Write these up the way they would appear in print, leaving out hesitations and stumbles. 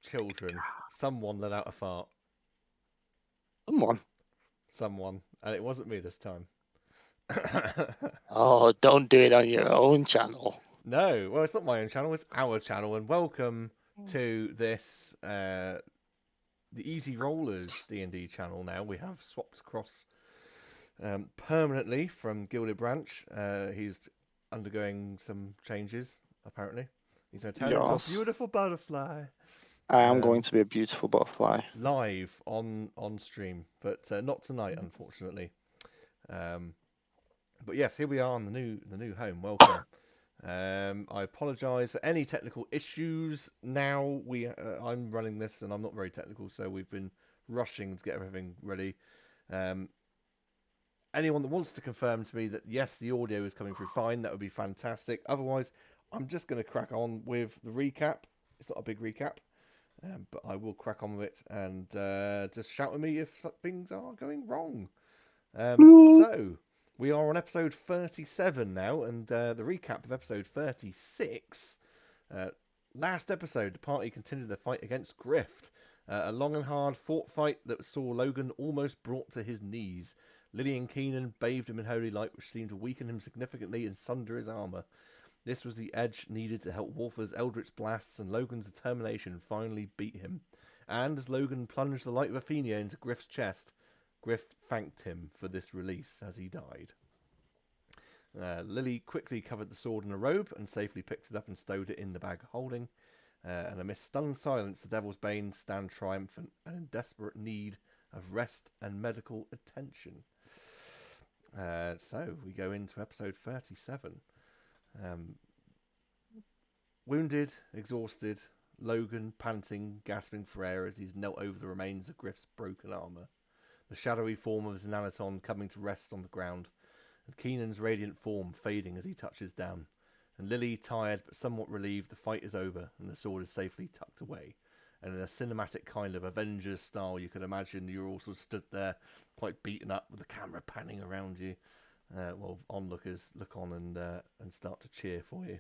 children, someone let out a fart. Come on. Someone, and it wasn't me this time. Oh, don't do it on your own channel. No, well, it's not my own channel; it's our channel. And welcome to this the Easy Rollers D&D channel. Now we have swapped across permanently from Gilded Branch. He's undergoing some changes. Apparently, he's going to turn into a Yes. beautiful butterfly. I am going to be a beautiful butterfly. Live on stream, but not tonight, unfortunately. But yes, here we are on the new home. Welcome. I apologise for any technical issues. Now I'm running this, and I'm not very technical, so we've been rushing to get everything ready. Um, Anyone that wants to confirm to me that yes, the audio is coming through fine, that would be fantastic. Otherwise, I'm just going to crack on with the recap. It's not a big recap, but I will crack on with it and just shout at me if things are going wrong. So, we are on episode 37 now, and the recap of episode 36. Last episode, the party continued their fight against Grift. A long and hard fought fight that saw Logan almost brought to his knees. Lily and Keenan bathed him in holy light, which seemed to weaken him significantly and sunder his armour. This was the edge needed to help Wolfer's eldritch blasts, and Logan's determination finally beat him. And as Logan plunged the light of Athenia into Griff's chest, Griff thanked him for this release as he died. Lily quickly covered the sword in a robe and safely picked it up and stowed it in the bag of holding. And amidst stunned silence, the Devil's Bane stand triumphant and in desperate need of rest and medical attention. So we go into episode 37. Wounded, exhausted, Logan panting, gasping for air as he's knelt over the remains of Griff's broken armour. The shadowy form of Xananaton coming to rest on the ground, and Keenan's radiant form fading as he touches down. And Lily, tired but somewhat relieved, the fight is over and the sword is safely tucked away. And in a cinematic kind of Avengers style, you could imagine you're also stood there, quite beaten up, with the camera panning around you. While onlookers look on and start to cheer for you.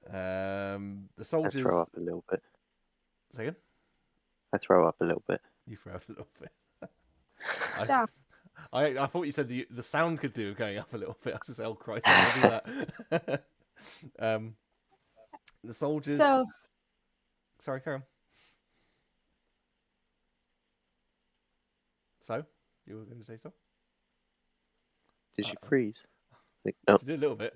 The I soldiers. throw up a little bit. Say again? I throw up a little bit. You throw up a little bit. Yeah. I thought you said the sound could do going up a little bit. I was just, oh Christ, I do that. The soldiers. So, Sorry, carry on. So, you were going to say so? Did you freeze? No. You did a little bit.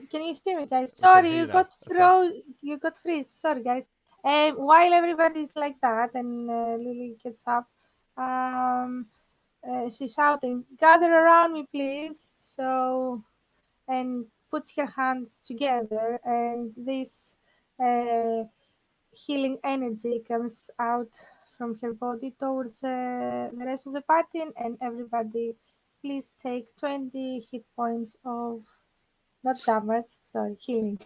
can you hear me, guys? We can Sorry, hear you you now. got That's fine. you got freeze. Sorry, guys. While everybody's like that and Lily gets up, she's shouting, "Gather around me, please!" So, and puts her hands together, and this uh, healing energy comes out from her body towards the rest of the party, and everybody, please take 20 hit points of not damage, sorry, healing.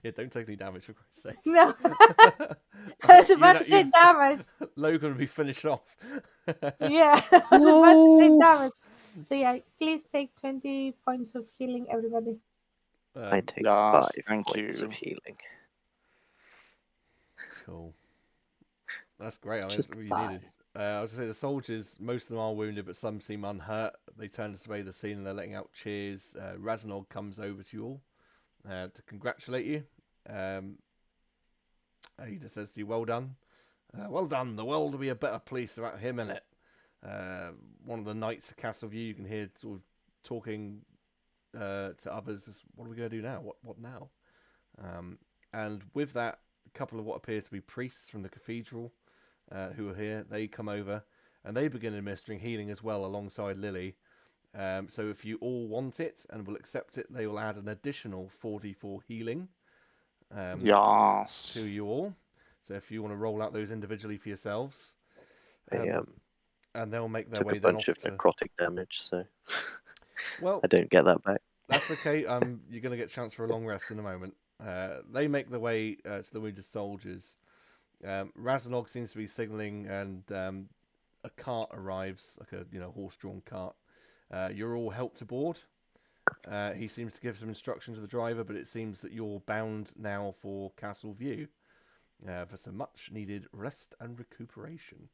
Yeah, don't take any damage for Christ's sake. No, I was about to say damage. Logan will be finished off. Yeah, I was about to say damage. So yeah, please take 20 points of healing, everybody. I take yes, 5 thank points you. of healing. Cool. That's great. I mean, Just that's what you 5. needed. I was going to say the soldiers, most of them are wounded, but some seem unhurt. They turn to survey the scene and they're letting out cheers. Razanog comes over to you all to congratulate you. He just says to you, well done. Well done. The world will be a better place without him in it. One of the knights of Castleview, you can hear sort of talking to others. What are we going to do now? What now? And with that, a couple of what appear to be priests from the cathedral who are here, they come over and they begin administering healing as well alongside Lily. So if you all want it and will accept it, they will add an additional 4d4 healing Yes. to you all. So if you want to roll out those individually for yourselves, I and they'll make their took way a then bunch off of to... necrotic damage, so Well, I don't get that back. that's okay. You're going to get a chance for a long rest in a moment. They make their way to the wounded soldiers. Razanog seems to be signalling, and a cart arrives, like a horse-drawn cart. You're all helped aboard. He seems to give some instruction to the driver, but it seems that you're bound now for Castle View. for some much needed rest and recuperation.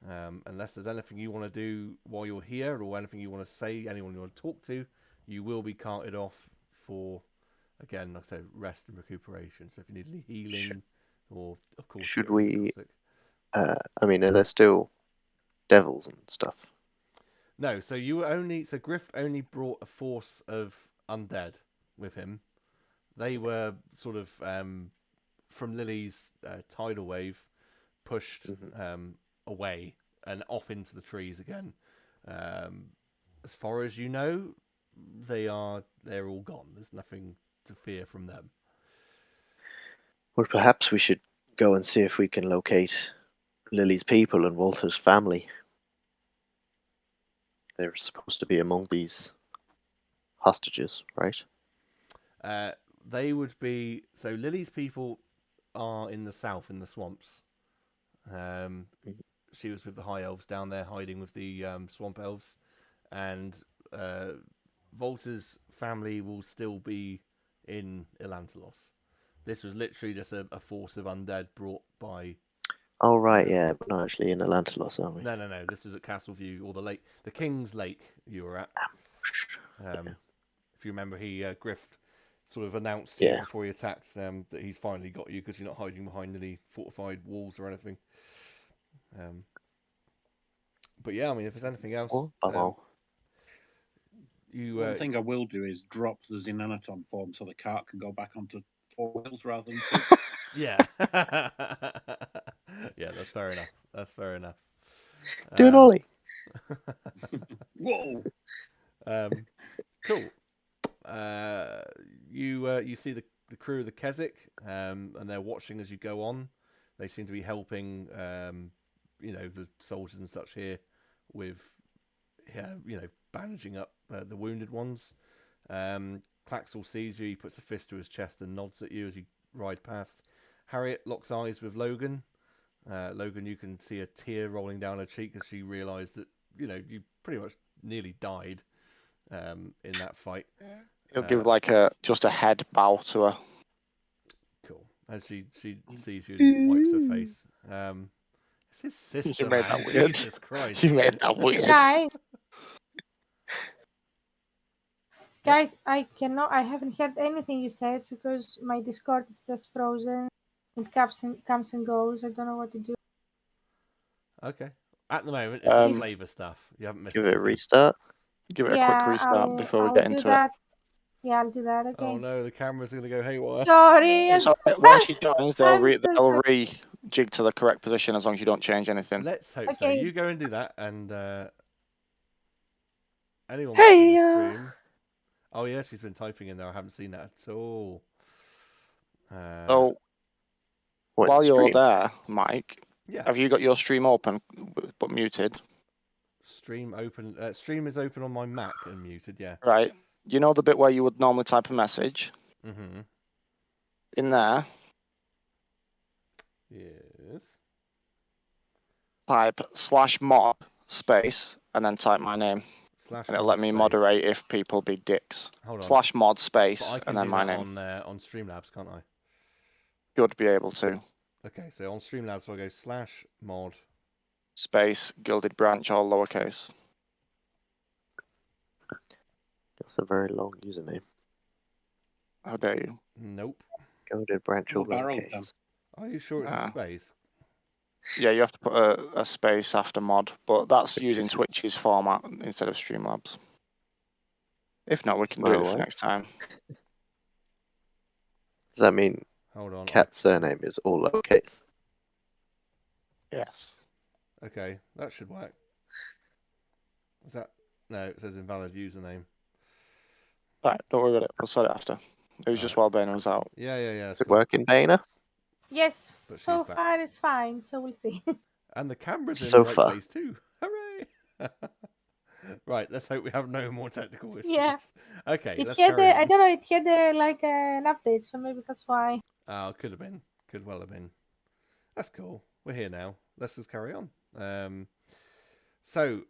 Unless there's anything you want to do while you're here, or anything you want to say, anyone you want to talk to, you will be carted off for, again, like I said, rest and recuperation. So if you need any healing, or of course, Should you get really we- sick. I mean, are there still devils and stuff? No, so Griff only brought a force of undead with him. They were sort of from Lily's tidal wave pushed away and off into the trees again. As far as you know, they're all gone. There's nothing to fear from them. Well, perhaps we should go and see if we can locate Lily's people and Walter's family. They're supposed to be among these hostages, right? They would be, so Lily's people are in the south in the swamps. She was with the high elves down there hiding with the swamp elves, and Volta's family will still be in Ilantalos. This was literally just a force of undead brought by. Oh, right, yeah. We're not actually in Atlantalos, are we? No. This was at Castleview, or the King's Lake you were at. If you remember, Griff sort of announced to you before he attacked them that he's finally got you because you're not hiding behind any fortified walls or anything. But yeah, I mean, if there's anything else, One thing I will do is drop the Xenanaton form so the cart can go back onto 4 wheels rather than 2. Yeah. Yeah, that's fair enough. Do an ollie. Whoa! Cool. You see the crew of the Keswick, and they're watching as you go on. They seem to be helping, the soldiers and such here with, bandaging up the wounded ones. Claxel sees you. He puts a fist to his chest and nods at you as you ride past. Harriet locks eyes with Logan. Logan, you can see a tear rolling down her cheek as she realised that you pretty much nearly died in that fight. He'll give just a head bow to her. Cool. And she sees you and wipes her face. It's his sister. You made man. that weird. Jesus Christ. You made that weird. Guys, I haven't heard anything you said because my Discord is just frozen. It comes and goes. I don't know what to do. Okay. At the moment, it's just flavour stuff. You haven't missed Give it a anything. restart. Give it a quick restart before we get into it. Yeah, I'll do that. Okay. Oh no, the camera's going to go haywire. Sorry. So when she joins, they'll I'm re-jig so sorry. to the correct position as long as you don't change anything. Let's hope so. Okay. You go and do that, and anyone Hey, watching the stream. Oh yeah, she's been typing in there. I haven't seen that at all. So while you're there, Mike, yes. have you got your stream open but muted? Stream open. Stream is open on my Mac and muted. Yeah. Right. You know the bit where you would normally type a message? Mm-hmm. In there, Yes. type /mod space and then type my name. And it'll let me moderate if people be dicks. Hold on. /mod space But I can and then do my that name. on Streamlabs, can't I? Should be able to. Okay, so on Streamlabs, I'll go /mod space Gilded Branch, all lowercase. That's a very long username. How dare you? Nope. Gilded Branch, all lowercase. Are you sure it's a space? Yeah, you have to put a space after mod, but that's using Twitch's format instead of Streamlabs. If not, we can do it for next time. Does that mean Hold on, Cat's surname is all lowercase? Yes. Okay, that should work. Is that... No, it says invalid username. Right, don't worry about it. We'll sort it after. It was just while Bana was out. Yeah. Is it working, Dana? Yes, But so far it's fine, so we'll see. And the camera's So in the right far. place too. Hooray! Right, let's hope we have no more technical issues. Yeah. Okay, It let's had carry on. I don't know, it had an update, so maybe that's why. Oh, could have been. Could well have been. That's cool. We're here now. Let's just carry on. So,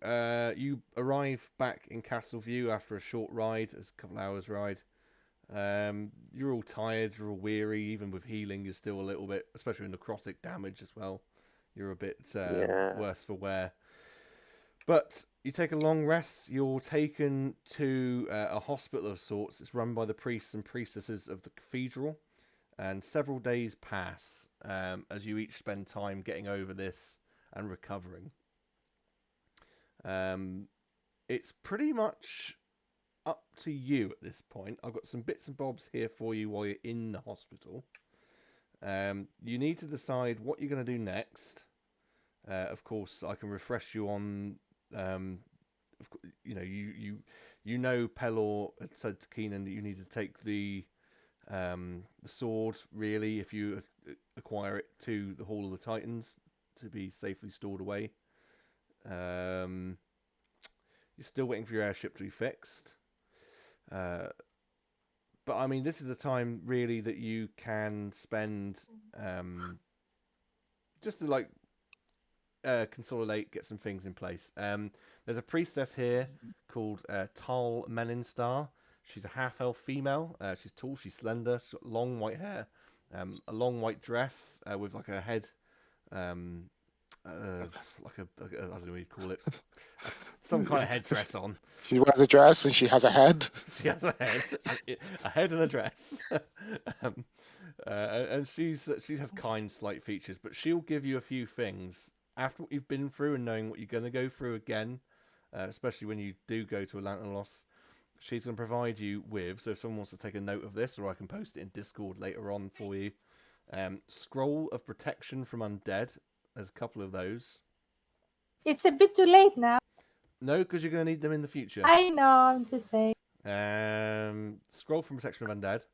you arrive back in Castleview after a short ride. It's a couple hours ride. You're all tired, you're all weary. Even with healing, you're still a little bit, especially with necrotic damage as well. You're a bit worse for wear. But you take a long rest. You're taken to a hospital of sorts. It's run by the priests and priestesses of the cathedral. And several days pass as you each spend time getting over this and recovering. It's pretty much up to you at this point. I've got some bits and bobs here for you while you're in the hospital. You need to decide what you're going to do next. Of course, I can refresh you on. You know, Pelor had said to Keenan that you need to take the sword, really, if you acquire it, to the Hall of the Titans to be safely stored away. You're still waiting for your airship to be fixed. But I mean, this is a time really that you can spend just to consolidate, get some things in place. There's a priestess here called Tal Meninstar. She's a half-elf female. She's tall, she's slender, she's got long white hair, a long white dress with like a head, I don't know what you'd call it, some kind of headdress on. She wears a dress and she has a head. She has a head and a dress. And she has kind, slight features, but she'll give you a few things after what you've been through and knowing what you're going to go through again, especially when you do go to a Lantern Loss. She's going to provide you with, so if someone wants to take a note of this, or I can post it in Discord later on for you, Scroll of Protection from Undead. There's a couple of those. It's a bit too late now. No, because you're going to need them in the future. I know, I'm just saying. Scroll from Protection of Undead.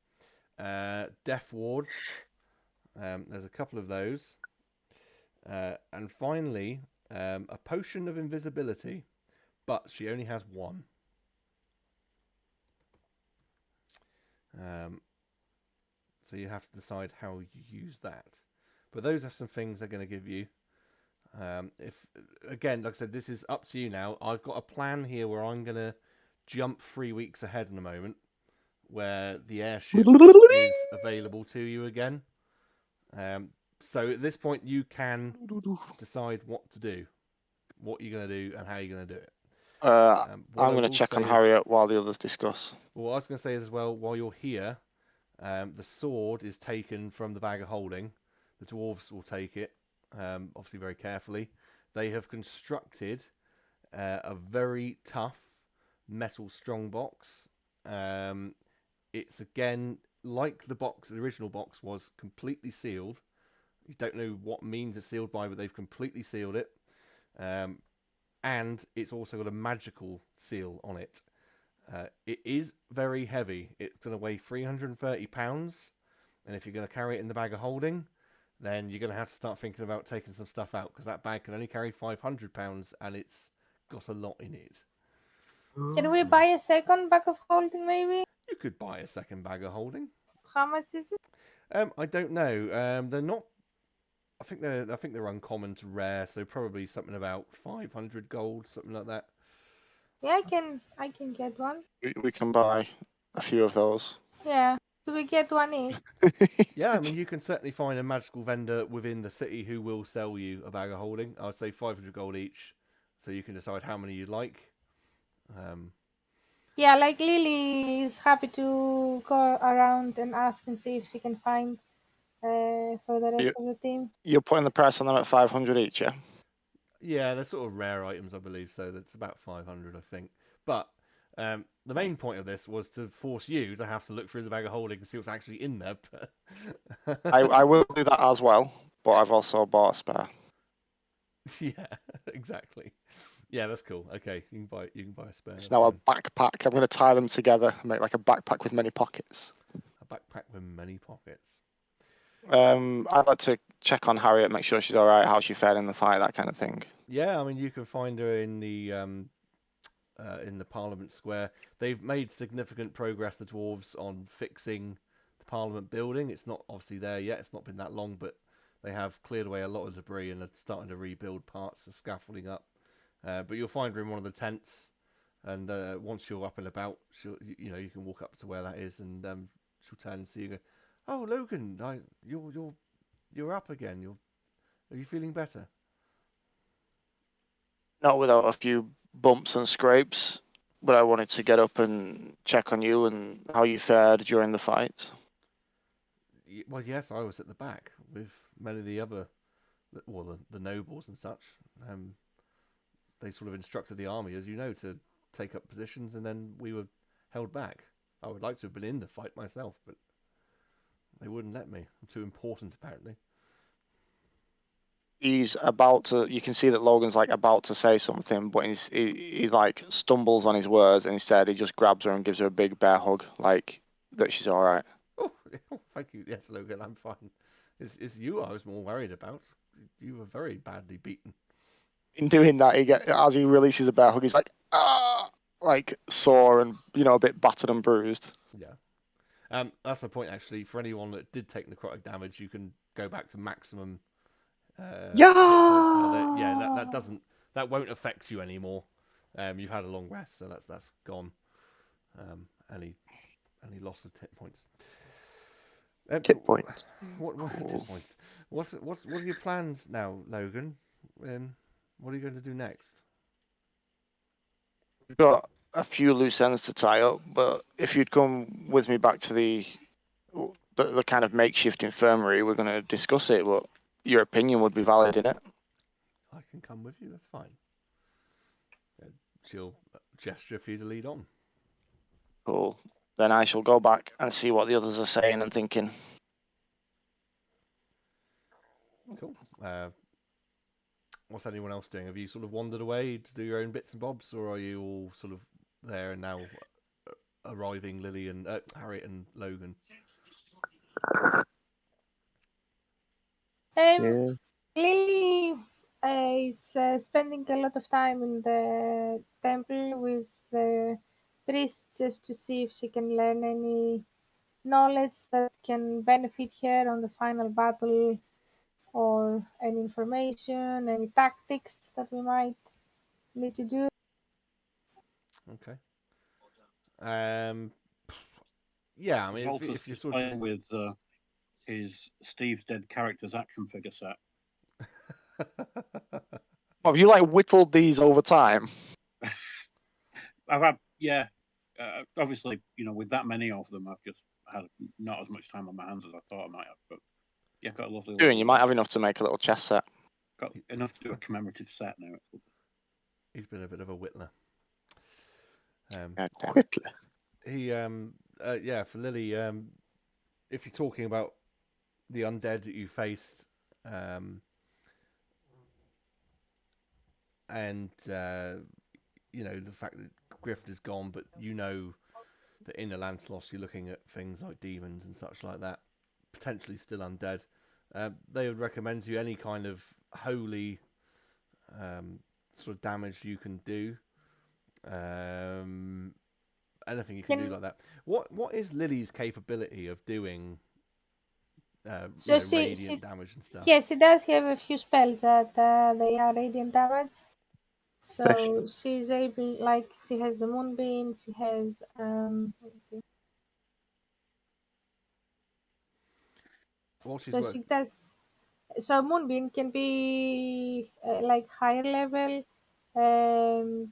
Death Wards. There's a couple of those. And finally, a Potion of Invisibility. But she only has one. So you have to decide how you use that. But those are some things they're going to give you. If again, like I said, this is up to you now. I've got a plan here where I'm going to jump 3 weeks ahead in a moment, where the airship is available to you again. So at this point, you can decide what to do, what you're going to do, and how you're going to do it. I'm going to check on Harriet while the others discuss. What I was going to say is as well, while you're here, the sword is taken from the bag of holding. The dwarves will take it, obviously very carefully. They have constructed a very tough metal strongbox. It's again like the original box was completely sealed. You don't know what means it's sealed by, but they've completely sealed it. And it's also got a magical seal on it. It is very heavy. It's going to weigh 330 pounds. And if you're going to carry it in the bag of holding, then you're going to have to start thinking about taking some stuff out, because that bag can only carry 500 pounds and it's got a lot in it. Can we buy a second bag of holding, maybe? You could buy a second bag of holding. How much is it? I don't know. They're not. I think they're uncommon to rare, so probably something about 500 gold, something like that. Yeah, I can get one. We can buy a few of those. Yeah. Do we get one each? Yeah, I mean, you can certainly find a magical vendor within the city who will sell you a bag of holding. I would say 500 gold each, so you can decide how many you'd like. Yeah, like Lily is happy to go around and ask and see if she can find for the rest of the team. You're putting the price on them at 500 each, yeah? Yeah, they're sort of rare items, I believe, so that's about 500, I think. But the main point of this was to force you to have to look through the bag of holding and see what's actually in there. I will do that as well, but I've also bought a spare. Yeah, exactly. Yeah, that's cool. Okay, you can buy a spare. It's now a backpack. I'm going to tie them together and make like a backpack with many pockets. A backpack with many pockets. I'd like to check on Harriet, make sure she's all right, how she fared in the fight, that kind of thing. Yeah, I mean, you can find her in the Parliament Square. They've made significant progress, the dwarves, on fixing the Parliament building. It's not obviously there yet. It's not been that long, but they have cleared away a lot of debris and are starting to rebuild parts of scaffolding up. But you'll find her in one of the tents. And once you're up and about, you can walk up to where that is, and she'll turn and see you. And go, "Oh, Logan, you're up again. Are you feeling better?" Not without a few bumps and scrapes, but I wanted to get up and check on you and how you fared during the fight. Well, yes, I was at the back with many of the other, the nobles and such. They sort of instructed the army, as you know, to take up positions, and then we were held back. I would like to have been in the fight myself, but they wouldn't let me. I'm too important, apparently. He's about to. You can see that Logan's like about to say something, but he like stumbles on his words, and instead he just grabs her and gives her a big bear hug, like that she's all right. Oh, thank you. Yes, Logan, I'm fine. It's you I was more worried about. You were very badly beaten. In doing that, as he releases the bear hug, he's like, ah, like sore and a bit battered and bruised. Yeah. That's the point actually. For anyone that did take necrotic damage, you can go back to maximum hit points now. That won't affect you anymore. You've had a long rest, so that's gone. Any loss of hit points. Tip point. What tip points? What are your plans now, Logan? What are you going to do next? We've got a few loose ends to tie up, but if you'd come with me back to the kind of makeshift infirmary, we're going to discuss it. But your opinion would be valid in it. I can come with you. That's fine. She'll gesture for you to lead on. Cool. Then I shall go back and see what the others are saying and thinking. Cool. What's anyone else doing? Have you sort of wandered away to do your own bits and bobs, or are you all sort of there and now arriving, Lily and Harriet and Logan? Yeah. Lily is spending a lot of time in the temple with the priest just to see if she can learn any knowledge that can benefit her on the final battle, or any information, any tactics that we might need to do. Okay. Yeah, I mean, Walter's if you're just sort playing of with his Steve's Dead characters action figure set. Have you like whittled these over time? I've had, yeah, obviously, with that many of them, I've just had not as much time on my hands as I thought I might have. But yeah, I've got a lovely. Doing, you might have enough to make a little chess set. Got enough to do a commemorative set now. He's been a bit of a whittler. Whittler. He for Lily, if you're talking about the undead that you faced, and the fact that Griffith is gone, but that in the Lancelos you're looking at things like demons and such like that, potentially still undead. They would recommend to you any kind of holy sort of damage you can do. Anything you can do like that. What is Lily's capability of doing radiant damage and stuff? Yes, she does have a few spells that they are radiant damage. So she's able, like, she has the Moonbeam, she has, let's see. She does. So Moonbeam can be like higher level, and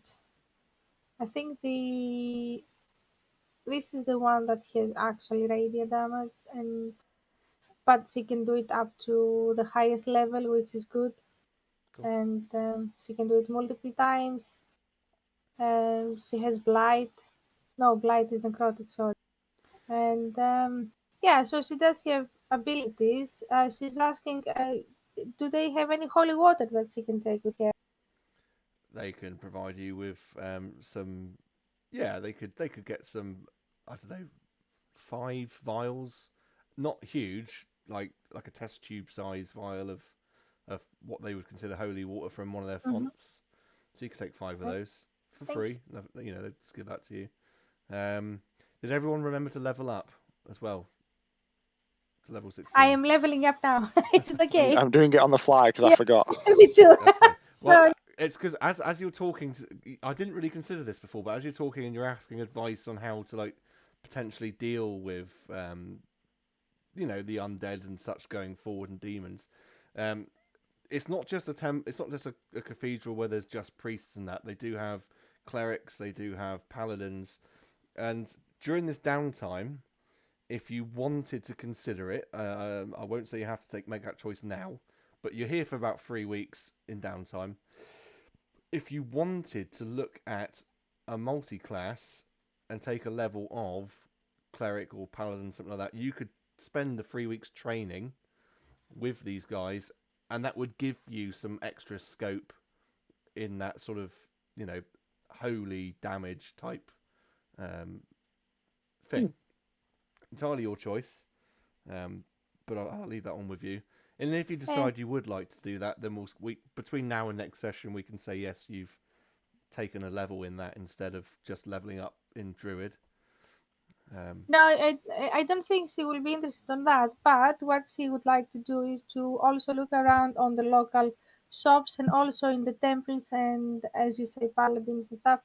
I think this is the one that has actually radiant damage, but she can do it up to the highest level, which is good. Cool. And she can do it multiple times. She has Blight. No, Blight is necrotic, sorry. And so she does have abilities. She's asking, do they have any holy water that she can take with her? They can provide you with some. Yeah, they could get some. I don't know, 5 vials, not huge, like a test tube size vial of what they would consider holy water from one of their fonts. So you could take 5 of those for free. They just give that to you. Did everyone remember to level up as well? To level 16. I am leveling up now. Is it okay? I'm doing it on the fly because I forgot. Me too. That's fine. Well, it's because as you're talking, I didn't really consider this before, but as you're talking and you're asking advice on how to like potentially deal with, you know, the undead and such going forward and demons. It's not just it's not just a cathedral where there's just priests and that. They do have clerics, they do have paladins, and during this downtime, if you wanted to consider it, I won't say you have to make that choice now, but you're here for about 3 weeks in downtime. If you wanted to look at a multi-class and take a level of cleric or paladin, something like that, you could spend the 3 weeks training with these guys, and that would give you some extra scope in that sort of, you know, holy damage type thing. Entirely your choice, but I'll leave that one with you. And if you decide you would like to do that, then between now and next session, we can say yes, you've taken a level in that instead of just leveling up in Druid. No, I don't think she will be interested in that. But what she would like to do is to also look around on the local shops and also in the temples and, as you say, paladins and stuff.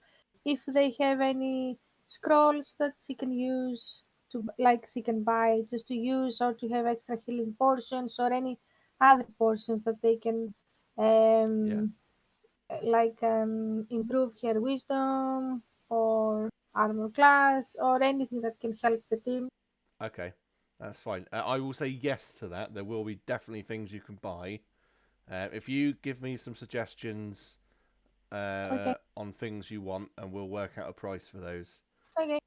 If they have any scrolls that she can use to, like, she can buy just to use or to have extra healing portions or any other portions that they can, um, improve her wisdom or armor class or anything that can help the team. Okay, that's fine. I will say yes to that. There will be definitely things you can buy. If you give me some suggestions Okay. on things you want, and we'll work out a price for those. Okay,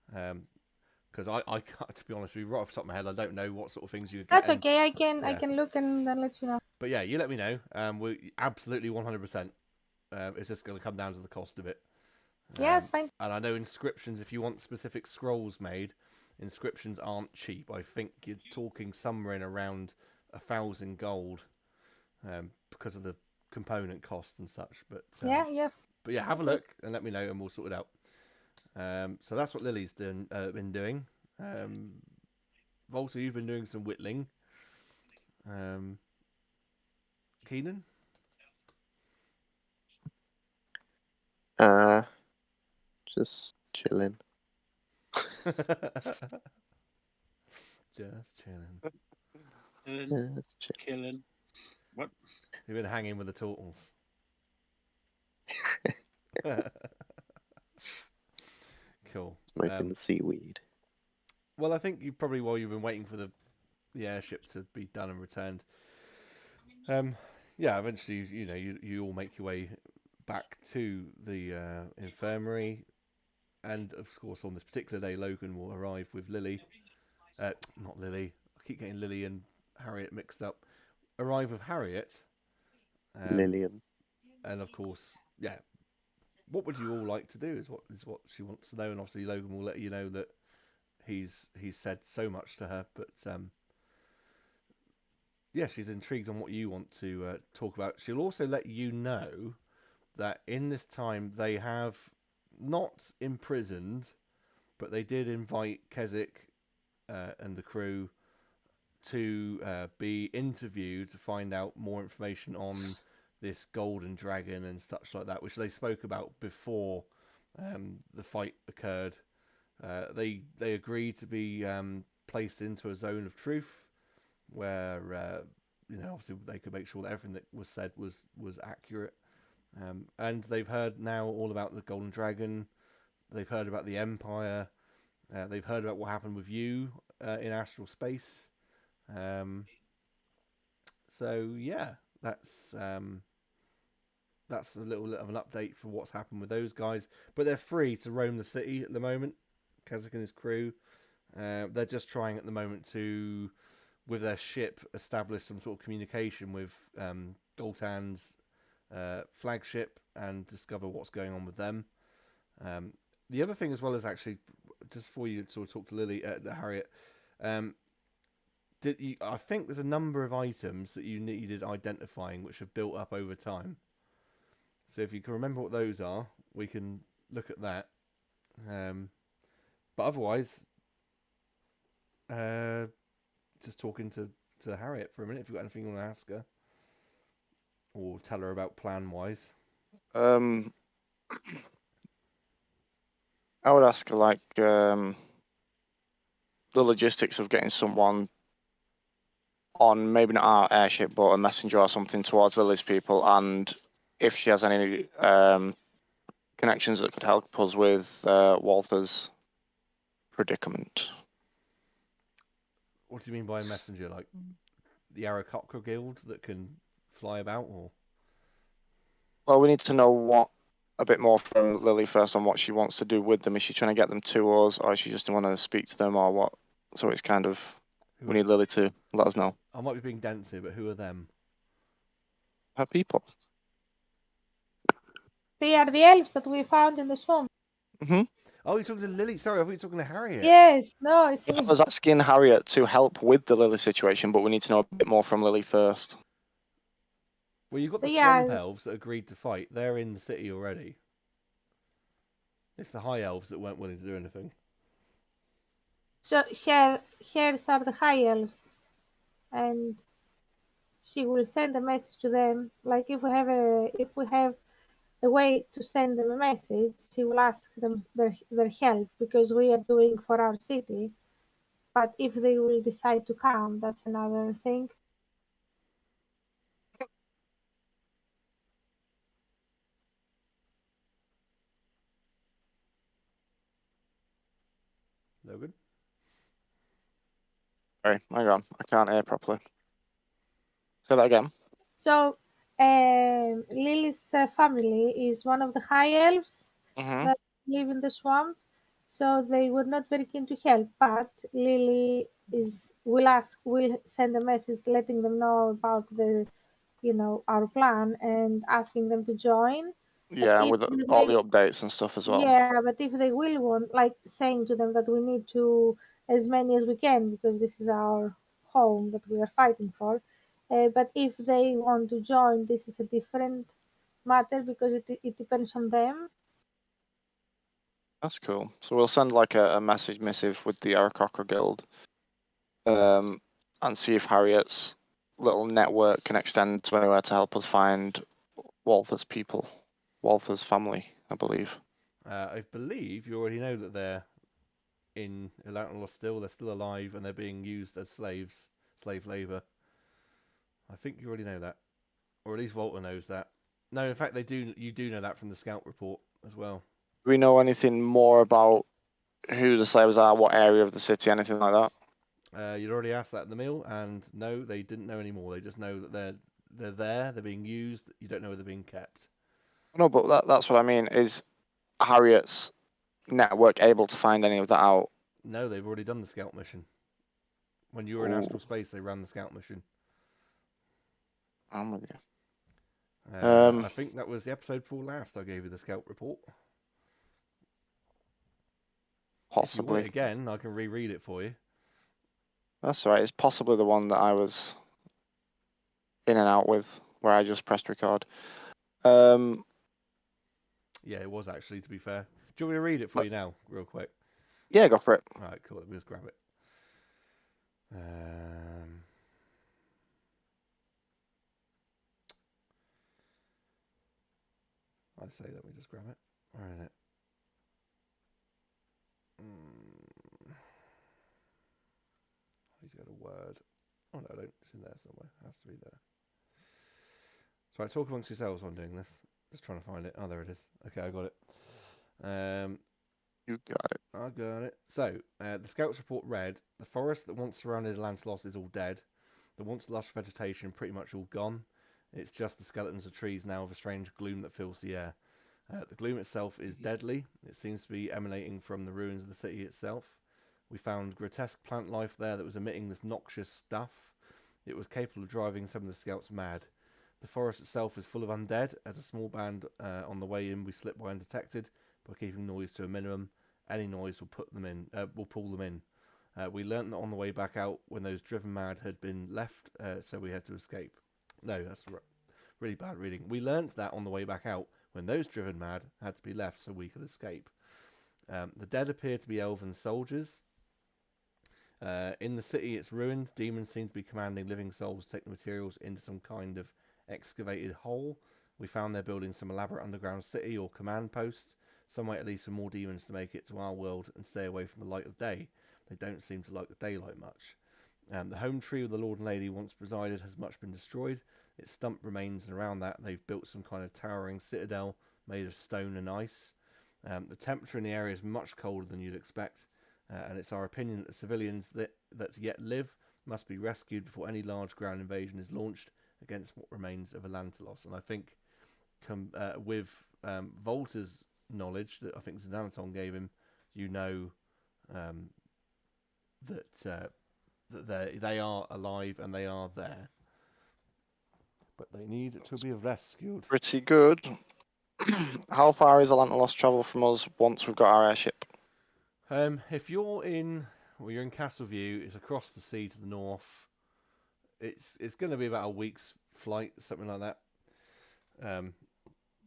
Because I can't, to be honest with you, right off the top of my head, I don't know what sort of things you get. that's okay. I can yeah. look and then let you know. But yeah, you let me know. We absolutely 100%. It's just going to come down to the cost of it. Yeah, it's fine. And I know inscriptions. If you want specific scrolls made, inscriptions aren't cheap. I think you're talking somewhere in around 1,000 gold, because of the component cost and such. But Yeah. But yeah, have a look and let me know, and we'll sort it out. So that's what Lily's been doing. Volta, you've been doing some whittling. Keenan? Just chilling. Just chilling. Killing. Just chill. Killing. What? You've been hanging with the turtles. Cool. Smoking the seaweed. Well, I think you probably, while you've been waiting for the airship to be done and returned, yeah, eventually, you know, you all make your way back to the infirmary, and of course, on this particular day, Logan will arrive with Lily. Not Lily. I keep getting Lily and Harriet mixed up. Arrive with Harriet. Lillian. And of course, yeah. What would you all like to do? Is what she wants to know, and obviously Logan will let you know that he's said so much to her, but yeah, she's intrigued on what you want to talk about. She'll also let you know that in this time they have not imprisoned, but they did invite Keswick and the crew to be interviewed to find out more information on this golden dragon and such like that, which they spoke about before the fight occurred. They agreed to be placed into a zone of truth where you know, obviously they could make sure that everything that was said was accurate. And they've heard now all about the golden dragon. They've heard about the Empire. They've heard about what happened with you in astral space. So yeah, that's a little bit of an update for what's happened with those guys. But they're free to roam the city at the moment. Keswick and his crew. They're just trying at the moment to, with their ship, establish some sort of communication with Goltan's flagship and discover what's going on with them. The other thing as well is actually, just before you sort of talk to Lily, Harriet, I think there's a number of items that you needed identifying which have built up over time. So if you can remember what those are, we can look at that. But otherwise, just talking to Harriet for a minute, if you've got anything you want to ask her. Or tell her about plan-wise. I would ask like the logistics of getting someone on maybe not our airship but a messenger or something towards Lily's people, and if she has any connections that could help us with Walter's predicament. What do you mean by a messenger? Like the Aarakocra Guild that can fly about, or? Well, we need to know a bit more from Lily first on what she wants to do with them. Is she trying to get them to us, or is she just want to speak to them, or what? So it's kind of we need Lily to let us know. I might be being dense here, but who are them? Her people. They are the elves that we found in the swamp. Mm-hmm. Oh, you're talking to Lily. Sorry, I thought you were talking to Harriet. Yes, no, it's I was asking Harriet to help with the Lily situation, but we need to know a bit more from Lily first. Well, you've got So, the yeah. swamp elves that agreed to fight. They're in the city already. It's the high elves that weren't willing to do anything. So hers are the high elves, and she will send a message to them. Like if we have a way to send them a message, she will ask them their help because we are doing for our city. But if they will decide to come, that's another thing. No good. Sorry, hang on. I can't hear properly. Say that again. So Lily's family is one of the high elves Mm-hmm. that live in the swamp. So they were not very keen to help, but Lily will send a message letting them know about our plan and asking them to join. But Yeah, and if with all they the updates and stuff as well. Yeah, but if they will want, like saying to them that we need to as many as we can because this is our home that we are fighting for. But if they want to join, this is a different matter because it depends on them. That's cool. So we'll send like a message missive with the Aarakocra Guild, and see if Harriet's little network can extend to anywhere to help us find Walter's people, Walter's family, I believe. I believe you already know that they're in Elantalor still. They're still alive and they're being used as slaves, slave labour. I think you already know that, or at least Walter knows that. No, in fact, they do. You do know that from the scout report as well. Do we know anything more about who the slaves are, what area of the city, anything like that? You'd already asked that in the meal, and no, they didn't know anymore. They just know that they're there. They're being used. You don't know where they're being kept. No, but that's what I mean. Is Harriet's network able to find any of that out? No, they've already done the scout mission. When you were in astral space, they ran the scout mission. I'm with you. I think that was the episode 4 last. I gave you the scout report. If you want Possibly. it again, I can reread it for you. That's right. It's possibly the one that I was in and out with, where I just pressed record. Yeah, it was actually, to be fair. Do you want me to read it for you now, real quick? Yeah, go for it. All right, cool. Let me just grab it. I'd say, let me just grab it. Where is it? I need to go to Word. Oh, no, I don't. It's in there somewhere. It has to be there. So I talk amongst yourselves while I'm doing this. Just trying to find it. Oh, there it is. Okay, I got it. You got it. I got it. So, the scouts report read, the forest that once surrounded Lancelot is all dead. The once lush vegetation pretty much all gone. It's just the skeletons of trees now with a strange gloom that fills the air. The gloom itself is deadly. It seems to be emanating from the ruins of the city itself. We found grotesque plant life there that was emitting this noxious stuff. It was capable of driving some of the scouts mad. The forest itself is full of undead. As a small band on the way in, we slipped by undetected by keeping noise to a minimum. Any noise will pull them in. We learnt that on the way back out when those driven mad had been left, so we had to escape. No, that's really bad reading. We learnt that on the way back out when those driven mad had to be left so we could escape. The dead appear to be elven soldiers. In the city, it's ruined. Demons seem to be commanding living souls to take the materials into some kind of excavated hole. We found they're building some elaborate underground city or command post, some way at least for more demons to make it to our world and stay away from the light of day. They don't seem to like the daylight much. The home tree where the Lord and Lady once presided has much been destroyed. Its stump remains, and around that they've built some kind of towering citadel made of stone and ice. The temperature in the area is much colder than you'd expect, and it's our opinion that the civilians that yet live must be rescued before any large ground invasion is launched against what remains of Atlantalos. And I think with Volta's knowledge that I think Xanaton gave him, you know that they are alive and they are there. But they need to be rescued. Pretty good. How far is Atlantalos travel from us once we've got our airship? If you're in Castleview, it's across the sea to the north. It's going to be about a week's flight, something like that.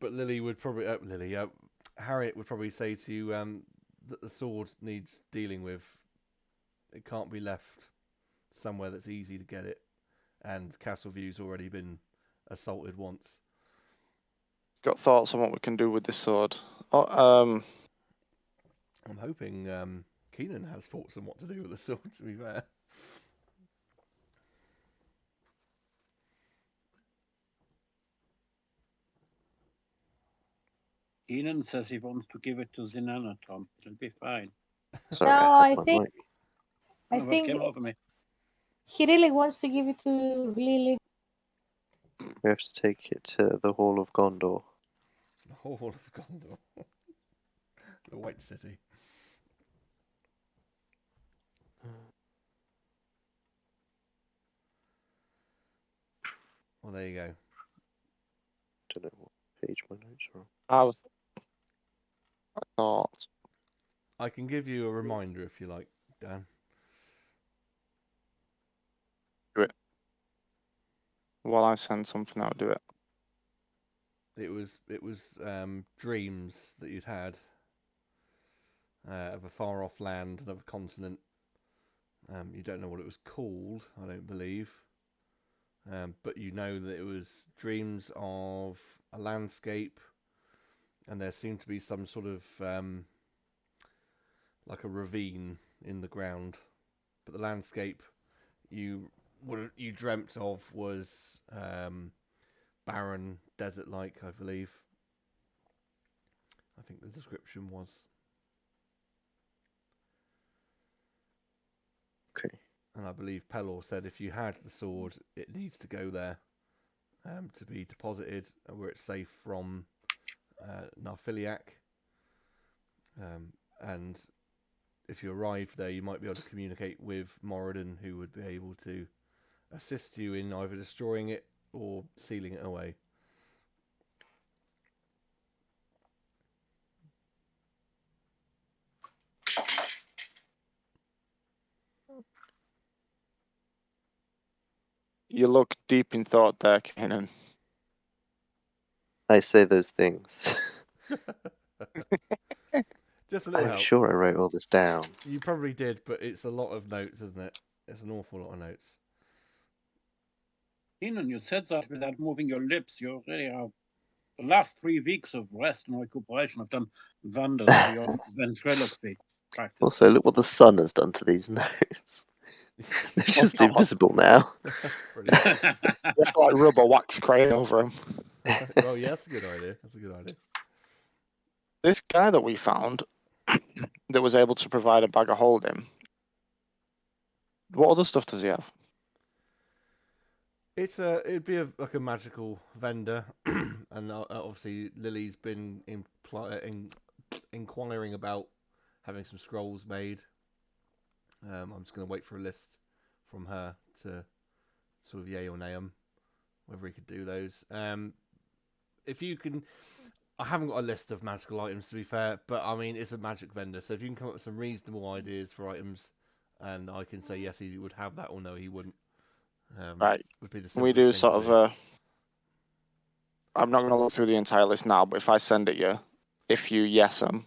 But Lily would probably Harriet would probably say to you that the sword needs dealing with. It can't be left somewhere that's easy to get it, and Castleview's already been assaulted once. Got thoughts on what we can do with this sword? I'm hoping Keenan has thoughts on what to do with the sword, to be fair. Enan says he wants to give it to Xanaton. It'll be fine. Sorry, No, I I had my think- mic. I Oh, well, think came over me. he really wants to give it to Lily. We have to take it to the Hall of Gondor. The Hall of Gondor. The White City. Well, there you go. Don't know what page my notes are on. I thought. I can give you a reminder if you like, Dan. While I send something out, do it. It was dreams that you'd had of a far off land, another continent. You don't know what it was called, I don't believe. But you know that it was dreams of a landscape, and there seemed to be some sort of like a ravine in the ground. But the landscape you dreamt of was barren, desert-like, I believe. I think the description was. Okay. And I believe Pelor said if you had the sword, it needs to go there to be deposited where it's safe from Narfiliac. And if you arrive there, you might be able to communicate with Moradin, who would be able to assist you in either destroying it or sealing it away. You look deep in thought there, Kanan. I say those things. Just a little I'm help. sure I wrote all this down. You probably did, but it's a lot of notes, isn't it? It's an awful lot of notes. Enan, you said that without moving your lips. You really are. The last 3 weeks of rest and recuperation have done wonders for your ventriloquy practice. Also, look what the sun has done to these notes. They're just invisible now. Brilliant. You have to like rub a wax crayon over them. Well, yeah, that's a good idea. That's a good idea. This guy that we found that was able to provide a bag of holding, what other stuff does he have? It'd be like a magical vendor, and obviously Lily's been inquiring about having some scrolls made. I'm just going to wait for a list from her to sort of yay or nay 'em, whether he could do those. If you can, I haven't got a list of magical items to be fair, but I mean it's a magic vendor, so if you can come up with some reasonable ideas for items, and I can say yes, he would have that, or no, he wouldn't. Right. Would be the We simplest do thing sort to of do. I'm not going to look through the entire list now, but if I send it you, if you yes them,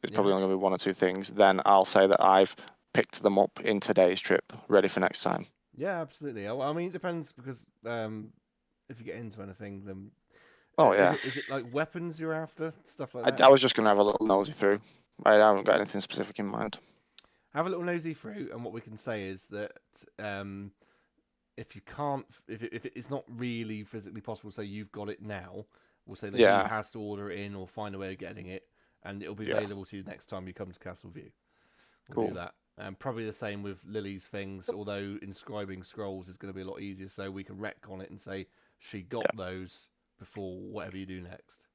it's probably only going to be one or two things, then I'll say that I've picked them up in today's trip, ready for next time. Yeah, absolutely. I mean, it depends because if you get into anything, then Oh yeah. Is it like weapons you're after, stuff like I that? was just gonna have a little nosy through. I haven't got anything specific in mind. Have a little nosy through, and what we can say is that if you can't, if it's not really physically possible, say you've got it now, we'll say that he Yeah. has to order it in or find a way of getting it, and it'll be Yeah. available to you next time you come to Castle View. We'll Cool. do that. Probably the same with Lily's things, although inscribing scrolls is going to be a lot easier, so we can wreck on it and say she got those before whatever you do next.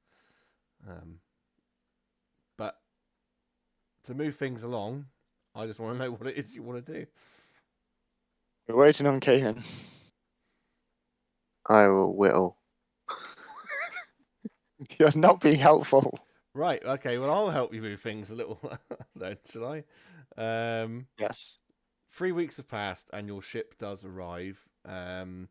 But to move things along, I just want to know what it is you want to do. We're waiting on Kanan. I will whittle. You're not being helpful. Right, okay, well, I'll help you move things a little then, shall I? Yes. 3 weeks have passed and your ship does arrive. And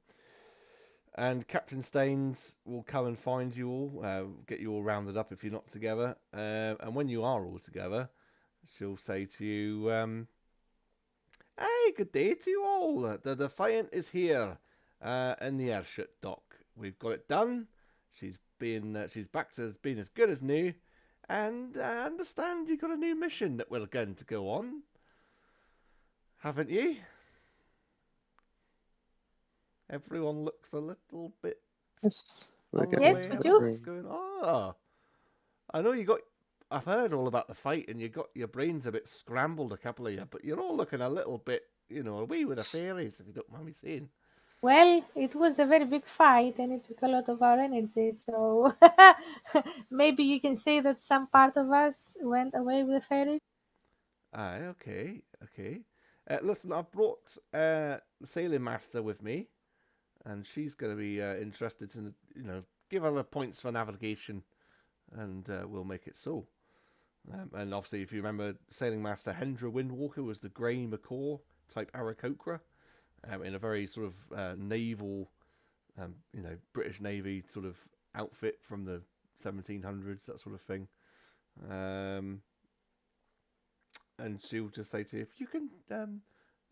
Captain Staines will come and find you all, get you all rounded up if you're not together. And when you are all together, she'll say to you, hey, good day to you all. The Defiant is here in the airship dock. We've got it done. She's back to being as good as new. And I understand you got a new mission that we're going to go on. Haven't you? Everyone looks a little bit Yes. Yes, we do. what's going on. I know you got. I've heard all about the fight, and you got your brains a bit scrambled, a couple of you. But you're all looking a little bit, away with the fairies, if you don't mind me saying. Well, it was a very big fight and it took a lot of our energy. So maybe you can say that some part of us went away with the fairies. Aye, okay. Listen, I've brought the sailing master with me, and she's going to be interested to, give her the points for navigation, and we'll make it so. And obviously, if you remember, sailing master Hendra Windwalker was the grey macaw type Aarakocra, in a very sort of naval, British Navy sort of outfit from the 1700s, that sort of thing. And she'll just say to you, if you can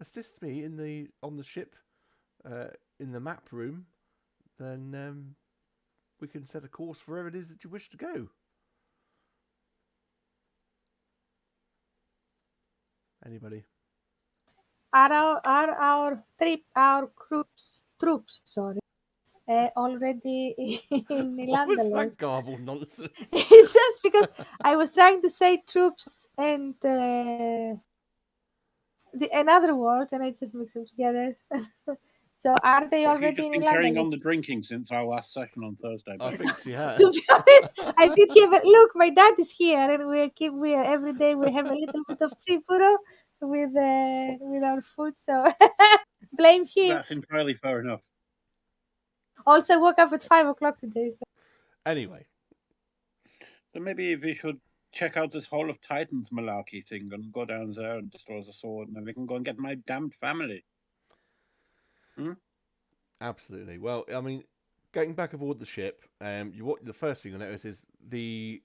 assist me on the ship, in the map room, then we can set a course for wherever it is that you wish to go. Anybody? Are our troops, already in What was Nilandalos? that garbled nonsense? It's just because I was trying to say troops and another word, and I just mixed them together. So are they Have you already just in been carrying on Nilandalos? the drinking since our last session on Thursday? I Babe? think she has. To be honest, I did have a look. My dad is here, and we are every day we have a little bit of chipuro with our food. So blame him. That's entirely fair enough. Also, woke up at 5 o'clock today. So. Anyway, So maybe we should check out this Hall of Titans malarkey thing and go down there and destroy the sword, and then we can go and get my damned family. absolutely. Well, I mean, getting back aboard the ship, the first thing you'll notice is the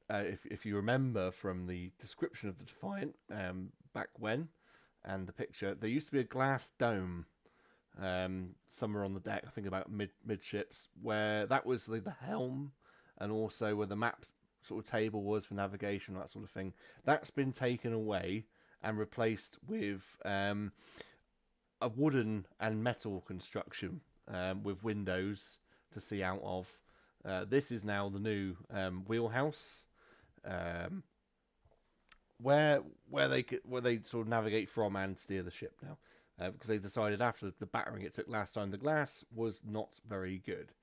if you remember from the description of the Defiant back when, and the picture, there used to be a glass dome somewhere on the deck, I think about midships, where that was the helm, and also where the map sort of table was for navigation, that sort of thing. That's been taken away and replaced with a wooden and metal construction with windows to see out of. This is now the new wheelhouse, where they sort of navigate from and steer the ship now, because they decided after the battering it took last time, the glass was not very good.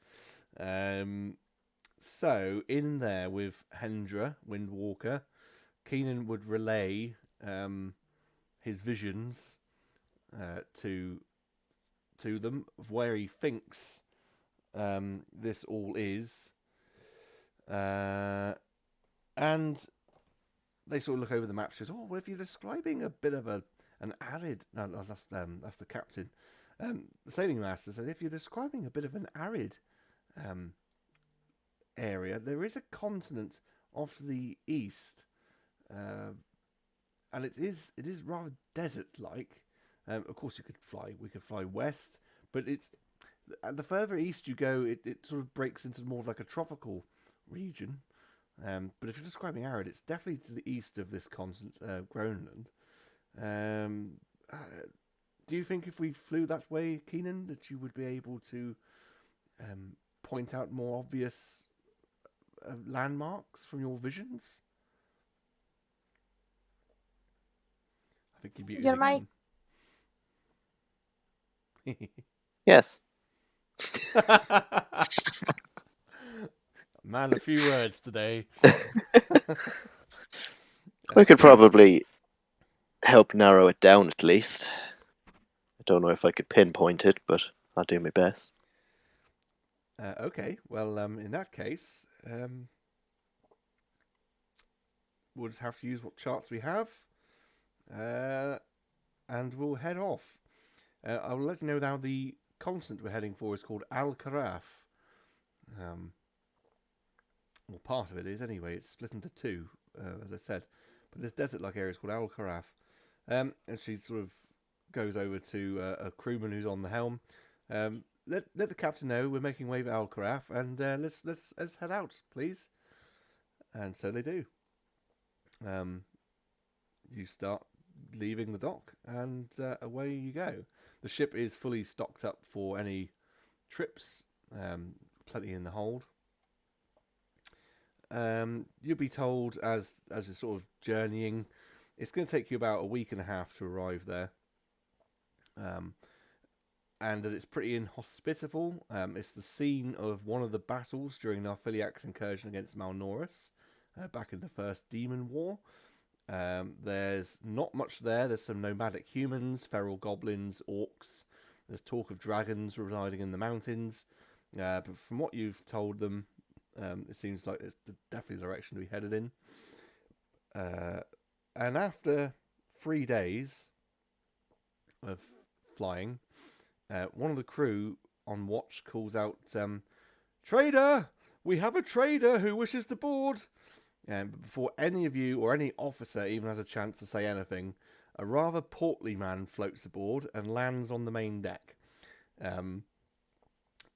So in there with Hendra Windwalker, Keenan would relay his visions to them of where he thinks this all is, and they sort of look over the map. She goes, "Oh, well, if you're describing a bit of an arid, no, that's the captain, the sailing master said, if you're describing a bit of an arid area, there is a continent off to the east, and it is rather desert-like. Of course, we could fly west, but the further east you go, it sort of breaks into more of like a tropical region. But if you're describing arid, it's definitely to the east of this continent, Groenland. Uh, do you think if we flew that way, Keenan, that you would be able to point out more obvious landmarks from your visions? I think you'd be Your mic. Yes. Man, a few words today. We could probably help narrow it down at least. I don't know if I could pinpoint it, but I'll do my best. Okay, well, in that case, we'll just have to use what charts we have, and we'll head off. I will let you know now the continent we're heading for is called Al-Karaf. Well, part of it is anyway. It's split into two, as I said. But this desert-like area is called Al-Karaf. And she sort of goes over to a crewman who's on the helm. Let the captain know we're making way for Al-Karaf, and let's head out, please. And so they do. You start leaving the dock, and away you go. The ship is fully stocked up for any trips. Plenty in the hold. You'll be told as you're sort of journeying, it's going to take you about a week and a half to arrive there. And that it's pretty inhospitable. It's the scene of one of the battles during Narfiliak's incursion against Malnoris back in the First Demon War. There's not much there. There's some nomadic humans, feral goblins, orcs. There's talk of dragons residing in the mountains. But from what you've told them, it seems like it's definitely the direction to be headed in. And after 3 days of flying, one of the crew on watch calls out, "Trader! We have a trader who wishes to board!" But before any of you or any officer even has a chance to say anything, a rather portly man floats aboard and lands on the main deck.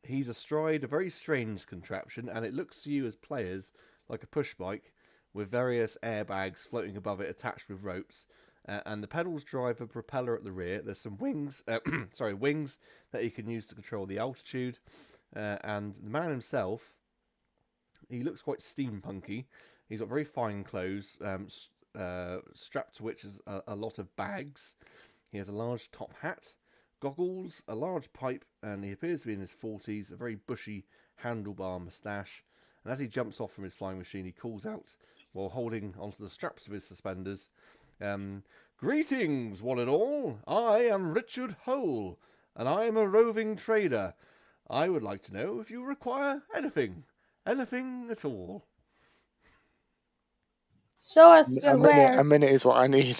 He's astride a very strange contraption, and it looks to you as players like a push bike with various airbags floating above it attached with ropes. And the pedals drive a propeller at the rear. There's some wings, wings that you can use to control the altitude. And the man himself, he looks quite steampunky. He's got very fine clothes, strapped to which is a lot of bags. He has a large top hat, goggles, a large pipe, and he appears to be in his 40s, a very bushy handlebar moustache. And as he jumps off from his flying machine, he calls out, while holding onto the straps of his suspenders, "Greetings, one and all. I am Richard Hole, and I am a roving trader. I would like to know if you require anything at all." Show us your A wares. minute is what I need.